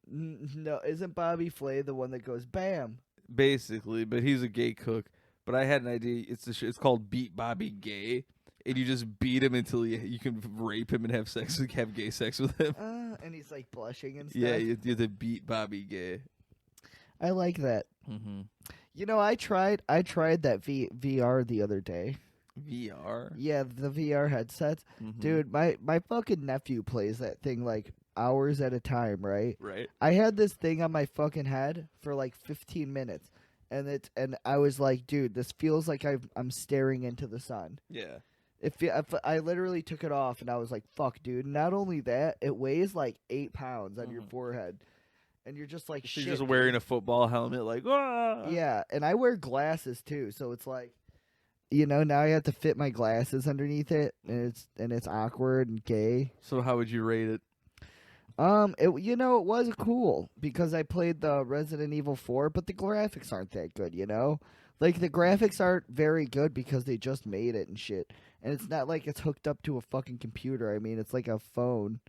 No, isn't Bobby Flay the one that goes bam? Basically, but he's a gay cook. But I had an idea. It's called Beat Bobby Gay. And you just beat him until you can rape him and have gay sex with him. And he's like blushing and stuff. Yeah, you have to beat Bobby Gay. I like that. You know, I tried that VR the other day. VR? Yeah, the VR headsets. Dude, my fucking nephew plays that thing hours at a time, right? Right. I had this thing on my fucking head for 15 minutes. And I was like, dude, this feels like I'm staring into the sun. Yeah. If I literally took it off, and I was like, fuck, dude. Not only that, it weighs 8 pounds on your forehead. And you're just like, shit. You're just wearing a football helmet, ah! Yeah, and I wear glasses, too. So it's like, you know, now I have to fit my glasses underneath it, and it's awkward and gay. So how would you rate it? It was cool because I played the Resident Evil 4, but the graphics aren't that good, you know? Like, the graphics aren't very good because they just made it and shit. And it's not like it's hooked up to a fucking computer. I mean, it's like a phone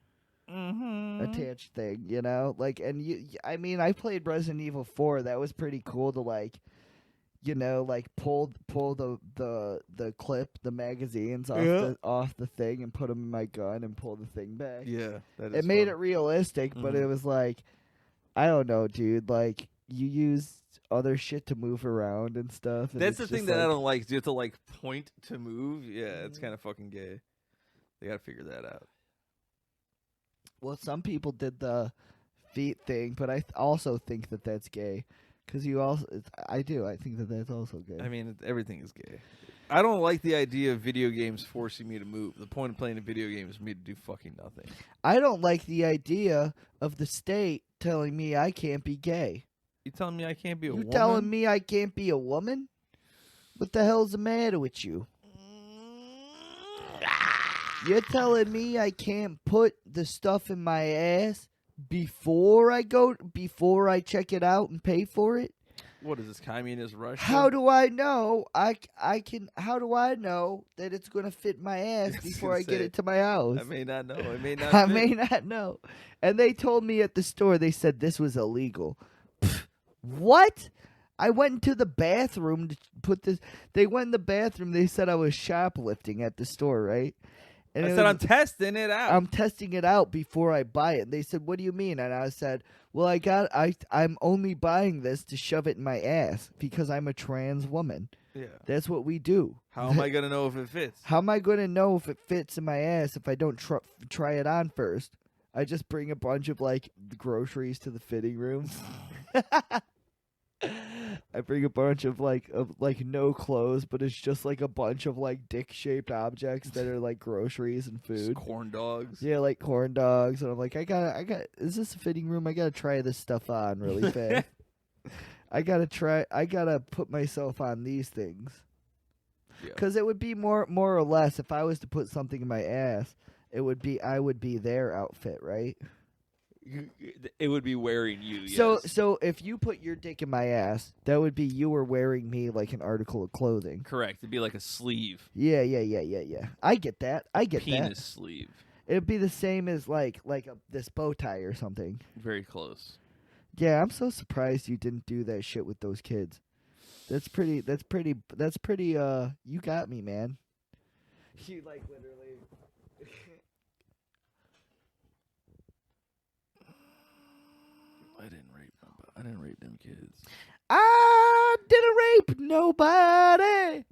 attached thing, you know? Like, and I mean, I played Resident Evil 4. That was pretty cool to, like, you know, like pull the clip, the magazines off the thing and put them in my gun and pull the thing back. Yeah, it made it realistic, but it was like, I don't know, dude. Like, you use other shit to move around and stuff. And that's the thing that like, I don't like. Do you have to like point to move? Yeah, it's kind of fucking gay. They gotta figure that out. Well, some people did the feet thing, but I also think that that's gay. Because I think that that's also gay. I mean, everything is gay. I don't like the idea of video games forcing me to move. The point of playing a video game is for me to do fucking nothing. I don't like the idea of the state telling me I can't be gay. You telling me I can't be a woman? You telling me I can't be a woman? What the hell's the matter with you? You're telling me I can't put the stuff in my ass before I check it out and pay for it? What is this, communist Russia? How do I know how do I know that it's going to fit my ass before I get it to my house? I may not know. I may not I may not know. And they told me at the store, they said this was illegal. What? I went into the bathroom to put this. They went in the bathroom. They said I was shoplifting at the store, right? And I said, I'm testing it out. I'm testing it out before I buy it. And they said, what do you mean? And I said, well, I'm only buying this to shove it in my ass because I'm a trans woman. Yeah. That's what we do. How am I going to know if it fits? How am I going to know if it fits in my ass if I don't try it on first? I just bring a bunch of, like, groceries to the fitting room. I bring a bunch of like no clothes, but it's just like a bunch of like dick-shaped objects that are like groceries and food. Corn dogs. Yeah, like corn dogs. And I'm like, I got. Is this a fitting room? I gotta try this stuff on really fast. I gotta put myself on these things. Because it would be more or less if I was to put something in my ass, I would be their outfit, right? It would be wearing you. So if you put your dick in my ass, that would be you were wearing me like an article of clothing. Correct. It'd be like a sleeve. Yeah. I get that. Penis sleeve. It'd be the same as like this bow tie or something. Very close. Yeah, I'm so surprised you didn't do that shit with those kids. That's pretty. You got me, man. You like literally. I didn't rape them kids. I didn't rape nobody.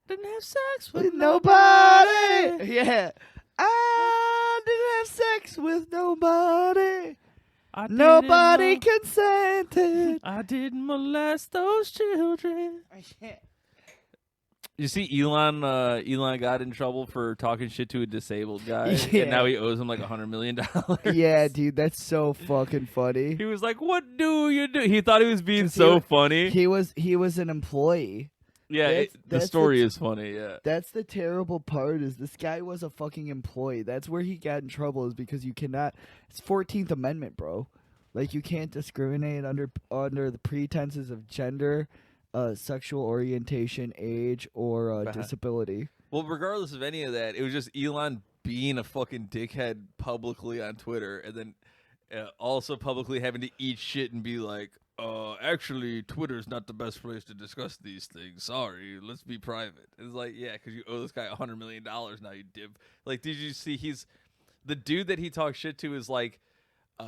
Didn't have sex with nobody. Yeah. I didn't have sex with nobody. Nobody consented. I didn't molest those children. You see, Elon got in trouble for talking shit to a disabled guy, and now he owes him like $100 million. Yeah, dude, that's so fucking funny. He was like, "What do you do?" He thought he was being so funny. He was an employee. Yeah, the story is funny. Yeah, that's the terrible part. Is this guy was a fucking employee? That's where he got in trouble. Is because you cannot. It's 14th Amendment, bro. Like you can't discriminate under the pretenses of gender. Sexual orientation, age, or disability. Well, regardless of any of that, it was just Elon being a fucking dickhead publicly on Twitter, and then also publicly having to eat shit and be like, actually, Twitter's not the best place to discuss these things. Sorry, let's be private. It's like, yeah, because you owe this guy $100 million now, you dip. Like, did you see the dude that he talks shit to is like,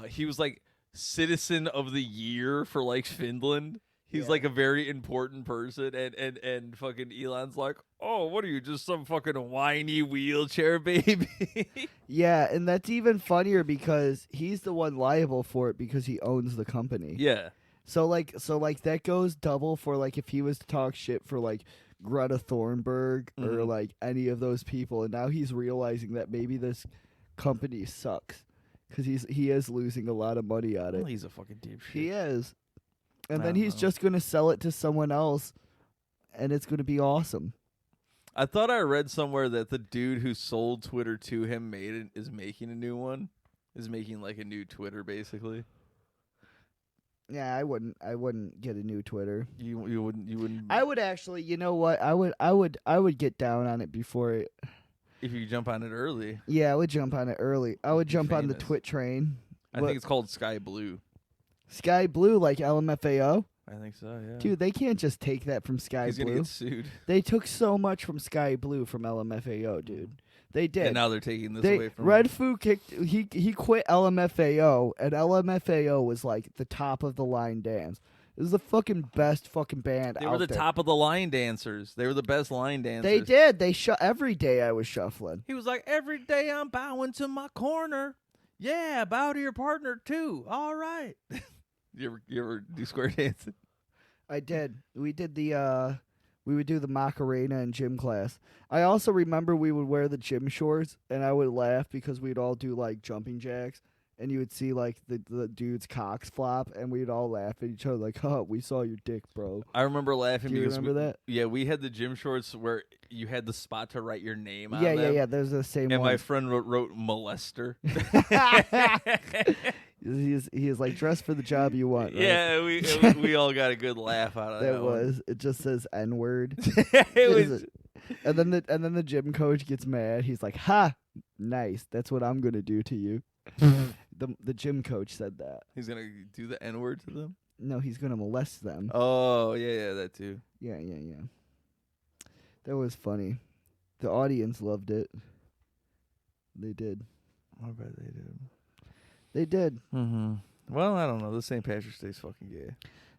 he was like Citizen of the Year for like Finland. He's like a very important person, and fucking Elon's like, oh, what are you, just some fucking whiny wheelchair baby? Yeah, and that's even funnier because he's the one liable for it because he owns the company. Yeah. So that goes double for like if he was to talk shit for like Greta Thunberg or like any of those people, and now he's realizing that maybe this company sucks because he is losing a lot of money on it. Well, he's a fucking dipshit. He is. And then he's just going to sell it to someone else, and it's going to be awesome. I thought I read somewhere that the dude who sold Twitter to him is making a new one. Is making like a new Twitter basically. Yeah, I wouldn't get a new Twitter. You wouldn't. I would actually. You know what? I would get down on it before it. If you jump on it early. Yeah, I would jump on it early. I would jump on the famous. Twit train. I think it's called Sky Blue. Sky Blue, like LMFAO. I think so. Yeah. Dude, they can't just take that from Sky He's Blue. gonna get sued. They took so much from Sky Blue from LMFAO, dude. They did. And now they're taking this away from Red him. Foo kicked. He quit LMFAO, and LMFAO was like the top of the line dance. It was the fucking best fucking band. They were the top of the line dancers. They were the best line dancers. They did. They every day. I was shuffling. He was like, every day I'm bowing to my corner. Yeah, bow to your partner too. All right. you ever do square dancing? I did. We did the. We would do the Macarena in gym class. I also remember we would wear the gym shorts, and I would laugh because we'd all do like jumping jacks, and you would see like the dude's cocks flop, and we'd all laugh at each other like, "Oh, we saw your dick, bro." I remember laughing Do you because remember that? Yeah, we had the gym shorts where you had the spot to write your name on Yeah, them. yeah. There's the same And one. my friend wrote molester. He's like, dress for the job you want. Right? Yeah, we all got a good laugh out of that. That was. It just says N word. It was. And then the gym coach gets mad. He's like, "Ha, nice. That's what I'm gonna do to you." The gym coach said that. He's gonna do the N word to them. No, he's gonna molest them. Oh yeah, that too. Yeah. That was funny. The audience loved it. They did. I bet they did. They did. Mm-hmm. Well, I don't know. This St. Patrick's Day's fucking gay.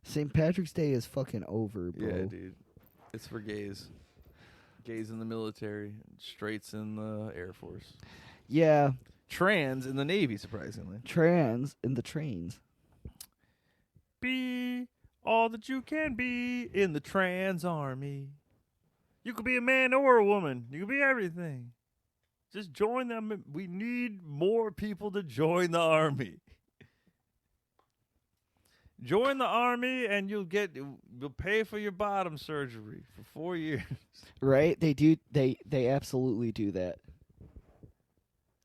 St. Patrick's Day is fucking over, bro. Yeah, dude. It's for gays. Gays in the military, straights in the Air Force. Yeah. Trans in the Navy, surprisingly. Trans in the trains. Be all that you can be in the trans army. You could be a man or a woman. You could be everything. Just join them. We need more people to join the army. Join the army and you'll pay for your bottom surgery for 4 years. Right? They do. They absolutely do that.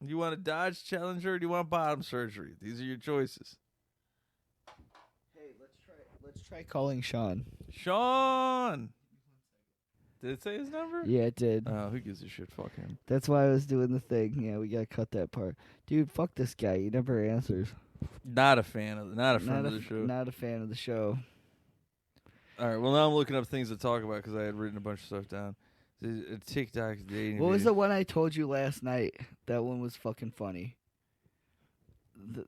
You want a Dodge Challenger or do you want bottom surgery? These are your choices. Hey, let's try calling Sean. Sean! Did it say his number? Yeah, it did. Oh, who gives a shit? Fuck him. That's why I was doing the thing. Yeah, we gotta cut that part. Dude, fuck this guy. He never answers. Not a fan of the show. Not a fan of the show. All right, well, now I'm looking up things to talk about because I had written a bunch of stuff down. TikTok dating. What was the one I told you last night? That one was fucking funny.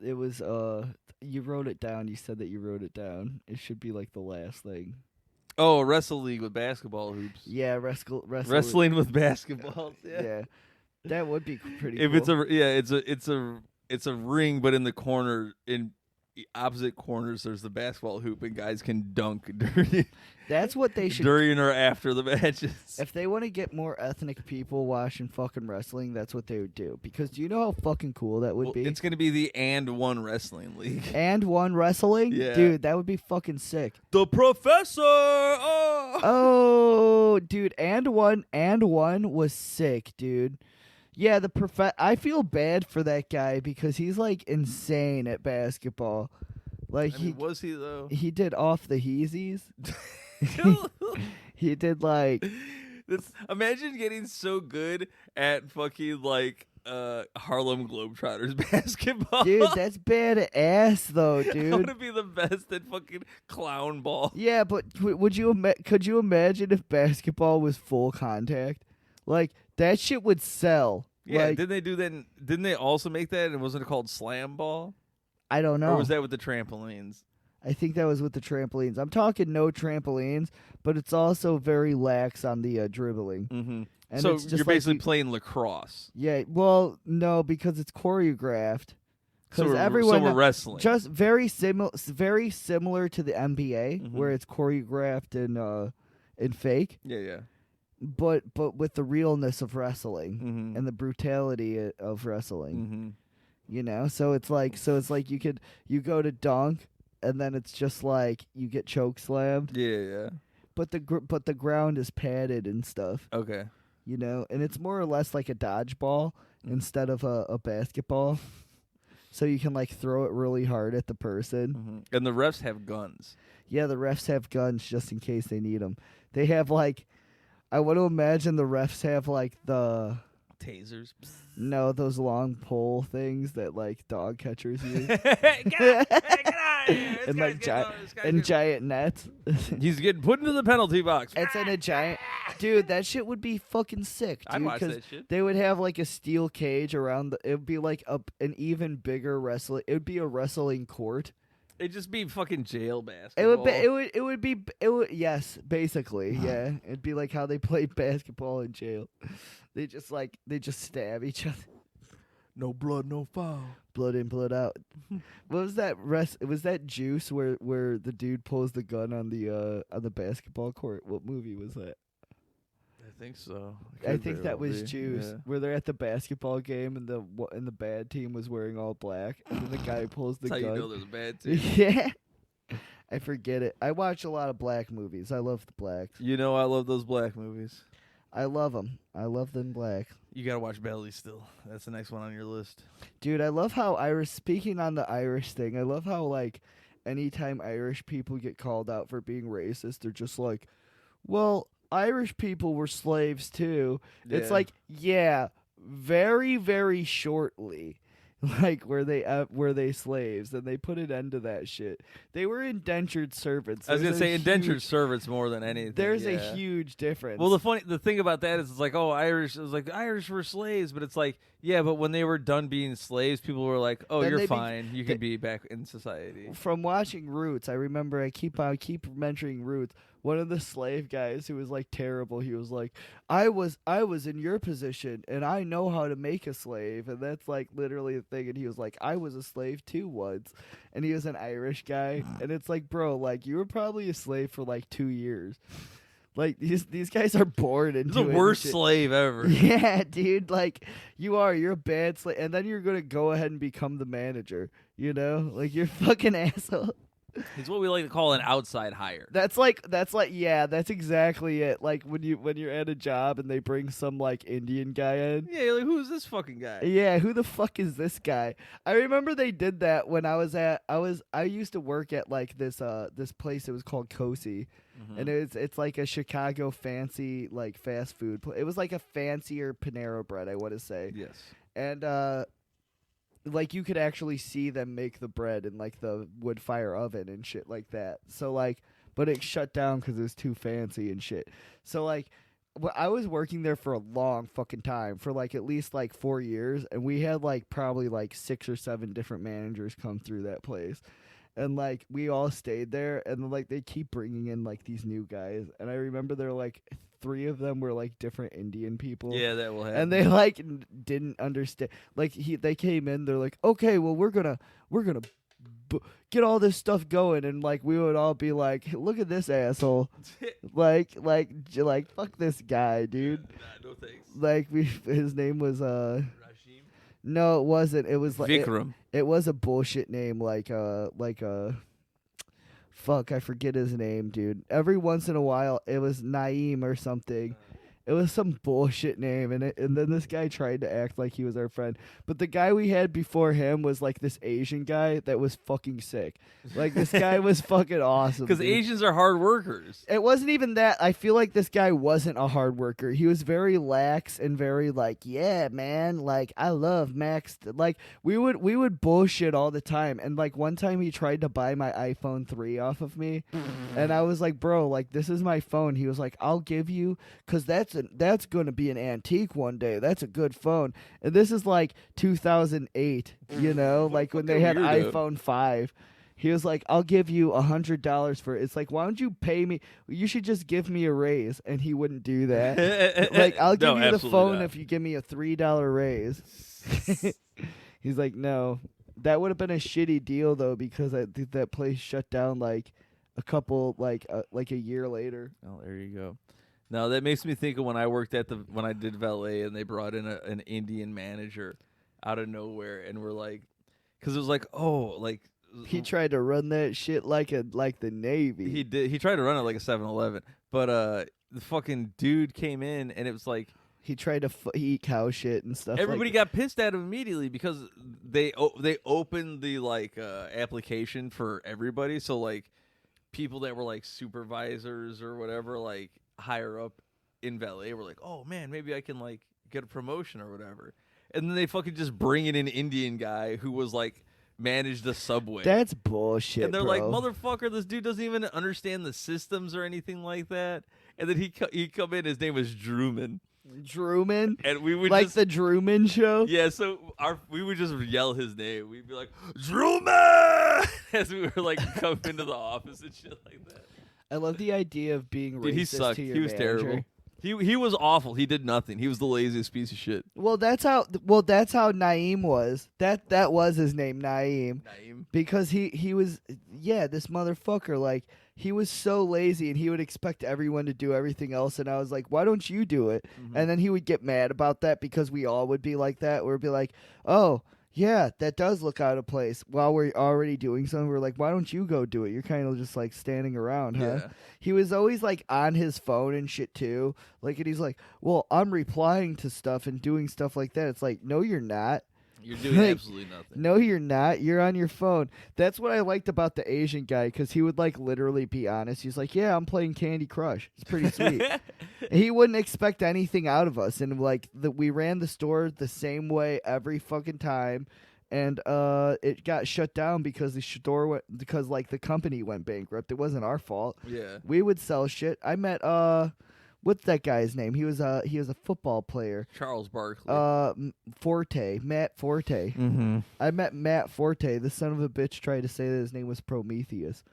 It was, you wrote it down. You said that you wrote it down. It should be like the last thing. Oh, Wrestle League with basketball hoops. Yeah, wrestling with basketballs. Yeah. Yeah. That would be pretty If cool. it's a ring, but in the corner, in opposite corners, there's the basketball hoop, and guys can dunk That's what they should during or after the matches. If they want to get more ethnic people watching fucking wrestling, that's what they would do. Because do you know how fucking cool that would be? It's going to be the And One Wrestling League. And one wrestling? Yeah. Dude, that would be fucking sick. The Professor! Oh! Oh, dude, and one was sick, dude. Yeah, I feel bad for that guy because he's like insane at basketball. Like was he though? He did off the heezies. He did like imagine getting so good at fucking like Harlem Globetrotters basketball. Dude, that's badass though, dude. I want to be the best at fucking clown ball. Yeah, but could you imagine if basketball was full contact? Like that shit would sell. Yeah, like, didn't they do that? Didn't they also make that? And wasn't it called slam ball? I don't know. Or was that with the trampolines? I think that was with the trampolines. I'm talking no trampolines, but it's also very lax on the dribbling. Mm-hmm. And so it's just you're like basically playing lacrosse. Yeah, well, no, because it's choreographed. Because everyone, we're wrestling. Just very similar to the NBA, Mhm. where it's choreographed and fake. Yeah. But with the realness of wrestling Mm-hmm. and the brutality of wrestling. Mm-hmm. You know, so it's like you go to dunk, and then it's just like you get choke slammed. Yeah. But the ground is padded and stuff. Okay. you know, and it's more or less like a dodgeball instead of a basketball. So you can like throw it really hard at the person. And the refs have guns. Yeah, the refs have guns just in case they need them. They have like, I want to imagine the refs have like the tasers. No, those long pole things that like dog catchers use. Get out of here. And like giant nets. He's getting put into the penalty box. It's in a giant. Dude, that shit would be fucking sick, dude. I'd watch that shit. They would have like a steel cage around it would be like an even bigger wrestling. It would be a wrestling court. It'd just be fucking jail basketball. It would yes, basically. Yeah. It'd be like how they play basketball in jail. They just stab each other. No blood, no foul. Blood in, blood out. What was that was that Juice where the dude pulls the gun on the basketball court? What movie was that? I think so. I think that was Juice, where they're at the basketball game and the bad team was wearing all black, and then the guy pulls the That's gun. how you know there's a bad team. Yeah, I forget it. I watch a lot of black movies. I love the blacks. You know I love those black movies. I love them. I love them black. You gotta watch Belly still. That's the next one on your list. Dude, I love how speaking on the Irish thing, I love how like anytime Irish people get called out for being racist, they're just like, well, Irish people were slaves too. Yeah. It's like, yeah, very, very shortly. Like, were they slaves? And they put an end to that shit. They were indentured servants. I was gonna say indentured servants more than anything. There's a huge difference. Well, the thing about that is, it's like, oh, Irish. It was like Irish were slaves, but it's like, yeah, but when they were done being slaves, people were like, oh, Then you're fine. You can be back in society. From watching Roots, I remember I keep mentioning Roots. One of the slave guys who was like terrible, he was like, I was in your position and I know how to make a slave, and that's like literally the thing. And he was like, I was a slave too once, and he was an Irish guy, and it's like, bro, like you were probably a slave for like 2 years. Like these guys are born into the worst slave ever. Yeah, dude. Like you're a bad slave, and then you're gonna go ahead and become the manager. You know, like you're a fucking asshole. It's what we like to call an outside hire. That's yeah, that's exactly it. Like when you're at a job and they bring some like Indian guy in. Yeah, you're like, who's this fucking guy? Yeah, who the fuck is this guy? I remember they did that when I used to work at like this place. It was called Cosi, and it's like a Chicago fancy like fast food. It was like a fancier Panera Bread, I want to say. Yes. And like you could actually see them make the bread in like the wood fire oven and shit like that. So like, but it shut down because it was too fancy and shit. So like, I was working there for a long fucking time, for like at least like 4 years, and we had like probably like 6 or 7 different managers come through that place. And like we all stayed there, and then like they keep bringing in like these new guys, and I remember there were like 3 of them were like different Indian people. Yeah, that will happen. And they like didn't understand. Like they came in, they're like, okay, well we're gonna get all this stuff going, and like we would all be like, look at this asshole, like fuck this guy, dude. Nah, no thanks. Like his name was No, it wasn't. It was like Vikram. It was a bullshit name, like fuck, I forget his name, dude. Every once in a while, it was Naeem or something. It was some bullshit name, and then this guy tried to act like he was our friend. But the guy we had before him was like this Asian guy that was fucking sick. Like this guy was fucking awesome. Because Asians are hard workers. It wasn't even that. I feel like this guy wasn't a hard worker. He was very lax and very like, yeah, man, like I love Max. Like we would bullshit all the time. And like one time he tried to buy my iPhone 3 off of me, and I was like, bro, like this is my phone. He was like, I'll give you, because that's going to be an antique one day. That's a good phone. And this is like 2008, you know, like when they had iPhone 5. He was like, I'll give you $100 for it. It's like, why don't you pay me? You should just give me a raise. And he wouldn't do that. Like, I'll give you the phone if you give me a $3 raise. He's like, no. That would have been a shitty deal, though, because that place shut down like a couple, like a year later. Oh, there you go. Now that makes me think of when I worked when I did valet, and they brought in an Indian manager out of nowhere, and we're like, because it was like, oh, like he tried to run that shit like the Navy. He did. He tried to run it like a 7-Eleven, but the fucking dude came in, and it was like He tried to eat cow shit and stuff. Everybody got pissed at him immediately because they opened the application for everybody. So like people that were like supervisors or whatever, like higher up in valet, were like, oh man, maybe I can like get a promotion or whatever. And then they fucking just bring in an Indian guy who was like managed the subway. That's bullshit. And they're bro. like, motherfucker, this dude doesn't even understand the systems or anything like that. And then he come in, his name was Drewman. Drewman, And we would like just, the Drewman show. yeah. So we would just yell his name. We'd be like, Drewman, as we were like coming into the office and shit like that. I love the idea of being Dude, racist he sucked. to your He was manager. terrible. He was awful. He did nothing. He was the laziest piece of shit. Well, that's how Naeem was. That was his name, Naeem. Naeem. Because he was this motherfucker, like he was so lazy and he would expect everyone to do everything else, and I was like, why don't you do it? And then he would get mad about that because we all would be like that. We'd be like, oh yeah, that does look out of place while we're already doing something. We're like, why don't you go do it? You're kind of just like standing around, huh? Yeah. He was always like on his phone and shit too. Like, and he's like, well, I'm replying to stuff and doing stuff like that. It's like, no, you're not. You're doing Like, absolutely nothing. No, you're not. You're on your phone. That's what I liked about the Asian guy, because he would like literally be honest. He's like, yeah, I'm playing Candy Crush. It's pretty sweet. He wouldn't expect anything out of us, and like we ran the store the same way every fucking time, and it got shut down because the company went bankrupt. It wasn't our fault. Yeah. We would sell shit. I met what's that guy's name? He was a football player. Charles Barkley. Matt Forte. Mm-hmm. I met Matt Forte. The son of a bitch tried to say that his name was Prometheus,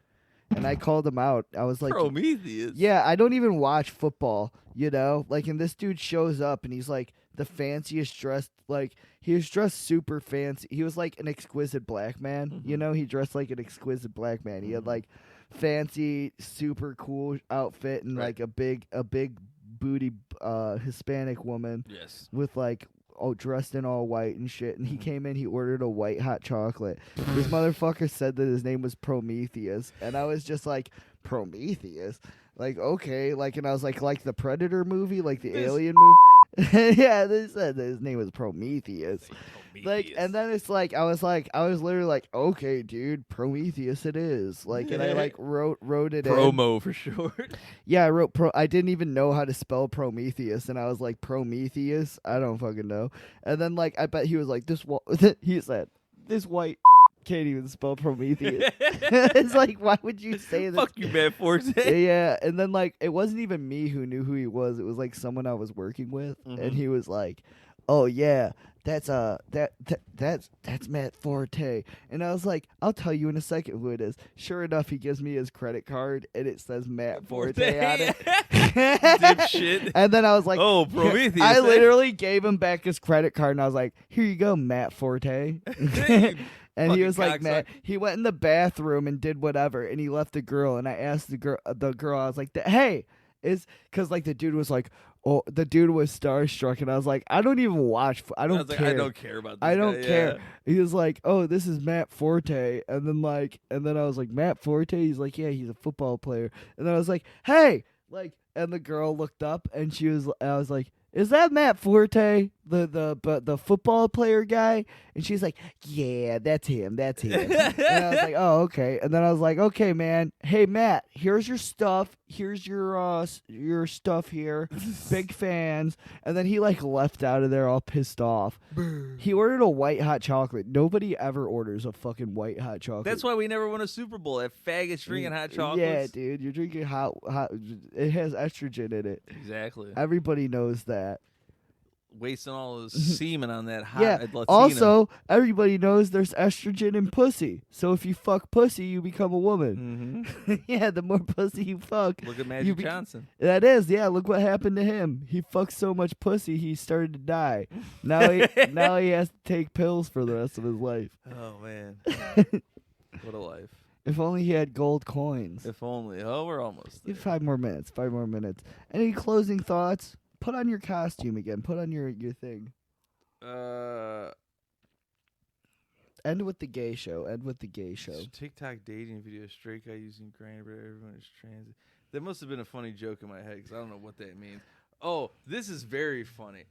and I called him out. I was like, Prometheus. yeah, I don't even watch football, like, and this dude shows up and he's like the fanciest dressed, like he was dressed super fancy. He was like an exquisite black man, he dressed like an exquisite black man. He had like fancy, super cool outfit and like a big booty Hispanic woman. Yes. With like dressed in all white and shit, and he came in, he ordered a white hot chocolate. This motherfucker said that his name was Prometheus, and I was just like, Prometheus? Like, okay, like, and I was like the Predator movie, like the Alien movie. Yeah, they said that his name was Prometheus. Like, and then it's like I was literally like, okay, dude, Prometheus it is. Like, and I like wrote it Promo for short. Yeah, I wrote I didn't even know how to spell Prometheus, and I was like, Prometheus? I don't fucking know. And then like I bet he was like, he said, this white can't even spell Prometheus. It's like, why would you say that? Fuck you, Matt Forte. Yeah, and then like it wasn't even me who knew who he was. It was like someone I was working with, and he was like, "Oh yeah, that's Matt Forte." And I was like, "I'll tell you in a second who it is." Sure enough, he gives me his credit card, and it says Matt Forte on it. Dipshit. And then I was like, "Oh, Prometheus." I literally gave him back his credit card, and I was like, "Here you go, Matt Forte." And he was like, "Man," he went in the bathroom and did whatever, and he left the girl. And I asked the girl, I was like, "Hey, because like the dude was like, oh, the dude was starstruck," and I was like, "I don't even watch. I don't care. I don't care about this I don't guy, care." yeah. He was like, "Oh, this is Matt Forte," and then I was like, "Matt Forte?" He's like, "Yeah, he's a football player." And then I was like, "Hey," like, and the girl looked up, and I was like, "Is that Matt Forte, the football player guy?" And she's like, "Yeah, that's him. And I was like, "Oh, okay." And then I was like, "Okay, man. Hey, Matt, here's your stuff. Here's your stuff here. Big fans." And then he like left out of there all pissed off. He ordered a white hot chocolate. Nobody ever orders a fucking white hot chocolate. That's why we never won a Super Bowl. That faggots drinking hot chocolates. Yeah, dude, you're drinking hot. It has estrogen in it. Exactly. Everybody knows that. Wasting all his semen on that hot Yeah. Latino. Also, everybody knows there's estrogen in pussy. So if you fuck pussy, you become a woman. Yeah, the more pussy you fuck. Look at Magic Johnson. That is, yeah. Look what happened to him. He fucked so much pussy, he started to die. Now he has to take pills for the rest of his life. Oh man, what a life! If only he had gold coins. If only. Oh, we're almost there. 5 more minutes. 5 more minutes. Any closing thoughts? Put on your costume again. Put on your thing. End with the gay show. TikTok dating video. Straight guy using Grindr, but everyone is trans. That must have been a funny joke in my head because I don't know what that means. Oh, this is very funny.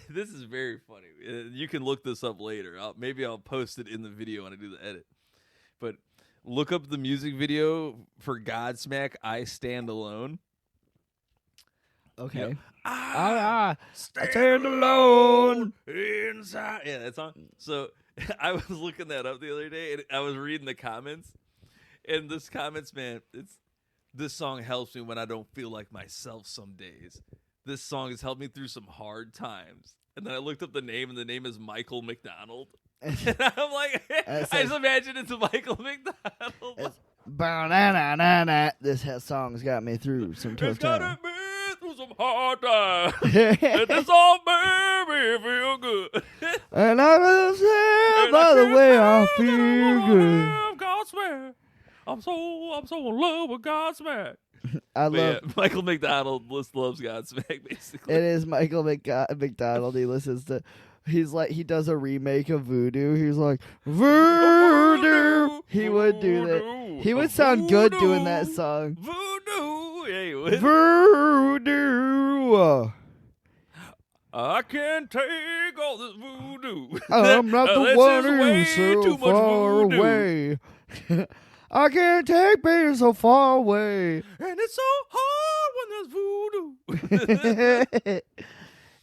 This is very funny. You can look this up later. Maybe I'll post it in the video when I do the edit. But look up the music video for Godsmack, I Stand Alone. Okay. Yep. Stand alone. Inside. Yeah, that song. So I was looking that up the other day, and I was reading the comments. And this comments, man, this song helps me when I don't feel like myself some days. This song has helped me through some hard times. And then I looked up the name, and the name is Michael McDonald. And I'm like, I just imagine it's Michael McDonald. Ba-na-na-na-na. This song's got me through some tough It's got times. me through some hard times. And this song made me feel good. And I will say, by the way, I feel good. Godsmack. I'm so in love with Godsmack. I love. Yeah, Michael McDonald loves Godsmack, basically. It is Michael McDonald. He listens to. He's like, he does a remake of Voodoo. He's like, Voodoo. He would do that. He would sound good doing that song. Voodoo. Yeah, he would. Voodoo. I can't take all this voodoo. I'm not the This one is way who's so too much far voodoo. away. I can't take being so far away. And it's so hard when there's voodoo.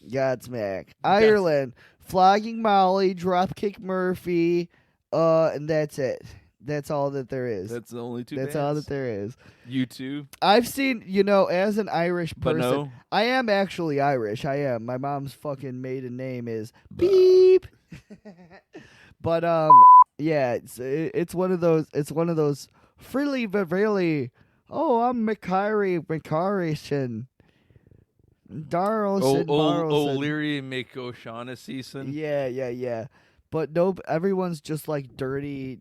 Godsmack. Ireland. Flogging Molly, Dropkick Murphy, and that's it. That's all that there is. That's the only two That's bands. all that there is. You two. I've seen, as an Irish person, But no. I am actually Irish. I am. My mom's fucking maiden name is Beep. But yeah, it's one of those. It's one of those frilly but really. Oh, I'm McCarrison. Darlson. O'Leary and O'Shaughnessy. Yeah. But nope, everyone's just like dirty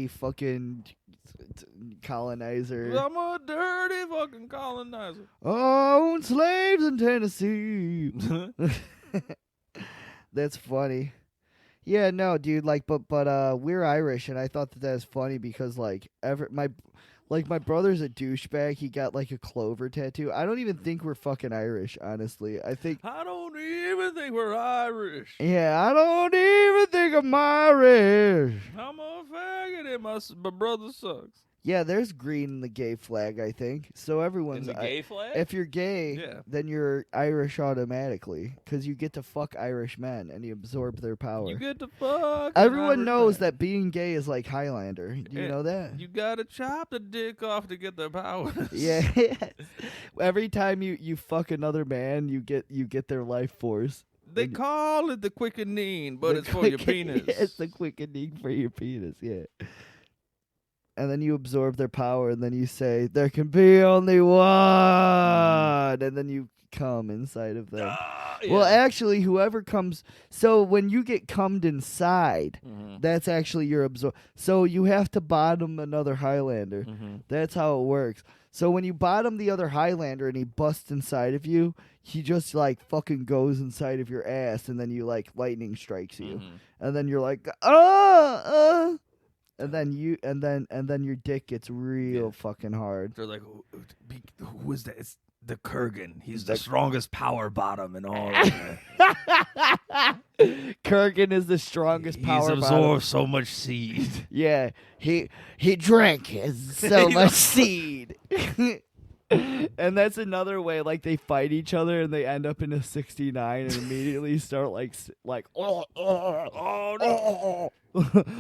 fucking colonizer. I'm a dirty fucking colonizer. Own slaves in Tennessee. That's funny. Yeah, no, dude. Like, but we're Irish, and I thought that was funny because my brother's a douchebag. He got like a clover tattoo. I don't even think we're fucking Irish, honestly. I don't even think we're Irish. Yeah, I don't even think I'm Irish. I'm a faggot and my brother sucks. Yeah, there's green in the gay flag, I think. So everyone's In the gay flag? If you're gay, Yeah. then you're Irish automatically because you get to fuck Irish men and you absorb their power. You get to fuck. Everyone knows that being gay is like Highlander. Do you know that? You gotta chop the dick off to get their powers. Yeah. Every time you fuck another man, you get their life force. They call it the quickening, but it's for your penis. It's the quickening for your penis, yeah. And then you absorb their power, and then you say, there can be only one. And then you come inside of them. Yeah. Well, actually, whoever comes... So when you get cummed inside, Mhm. that's actually your absorb... So you have to bottom another Highlander. Mhm. That's how it works. So when you bottom the other Highlander and he busts inside of you, he just, like, fucking goes inside of your ass, and then you, like, lightning strikes you. Mhm. And then you're like, and then your dick gets real fucking hard. They're like, who is that? It's the Kurgan. He's the strongest power bottom and all. Kurgan is the strongest power He's bottom. absorbed so much seed. Yeah, he drank so much seed. And that's another way, like, they fight each other and they end up in a 69 and immediately start oh no.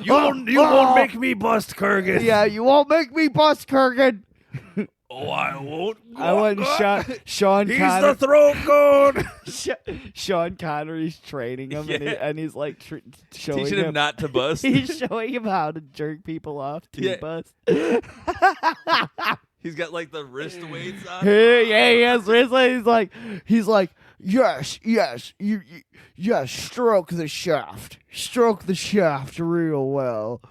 You won't make me bust, Kurgan. Yeah, you won't make me bust, Kurgan. Oh, I won't. I want Sean He's Connery. the throat gun. Sean Connery's training him, and he's like showing Teaching him not to bust. He's showing him how to jerk people off to Yeah. bust. He's got like the wrist weights on. Yeah, he has wrist weights. He's like, yes, yes, stroke the shaft real well.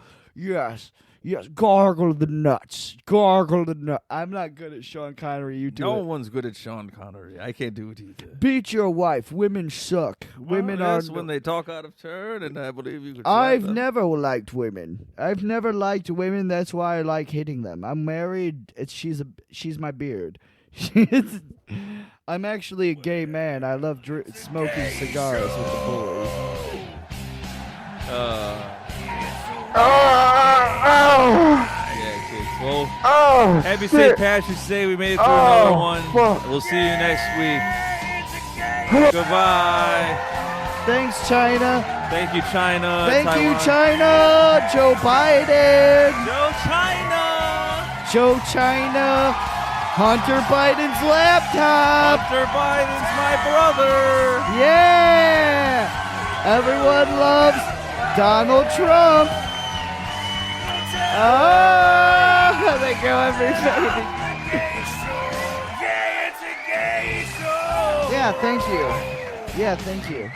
Yes, gargle the nuts. I'm not good at Sean Connery. You do No it. one's good at Sean Connery. I can't do it either. Beat your wife. Women suck. Women are. That's when they talk out of turn, and I believe you could. I've slap them. never liked women. I've never liked women. That's why I like hitting them. I'm married. She's my beard. I'm actually a gay man. I love smoking cigars with the boys. Yeah, kids. Well, happy St. Patrick's Day. We made it through another one. We'll see you next week. Goodbye. Thanks, China. Thank you, China. Thank Taiwan. you, China. Joe Biden. Joe China. Joe China. Hunter Biden's laptop. Hunter Biden's my brother. Yeah. Everyone loves Donald Trump. Oh, there go everybody. Yeah, thank you. Yeah, thank you.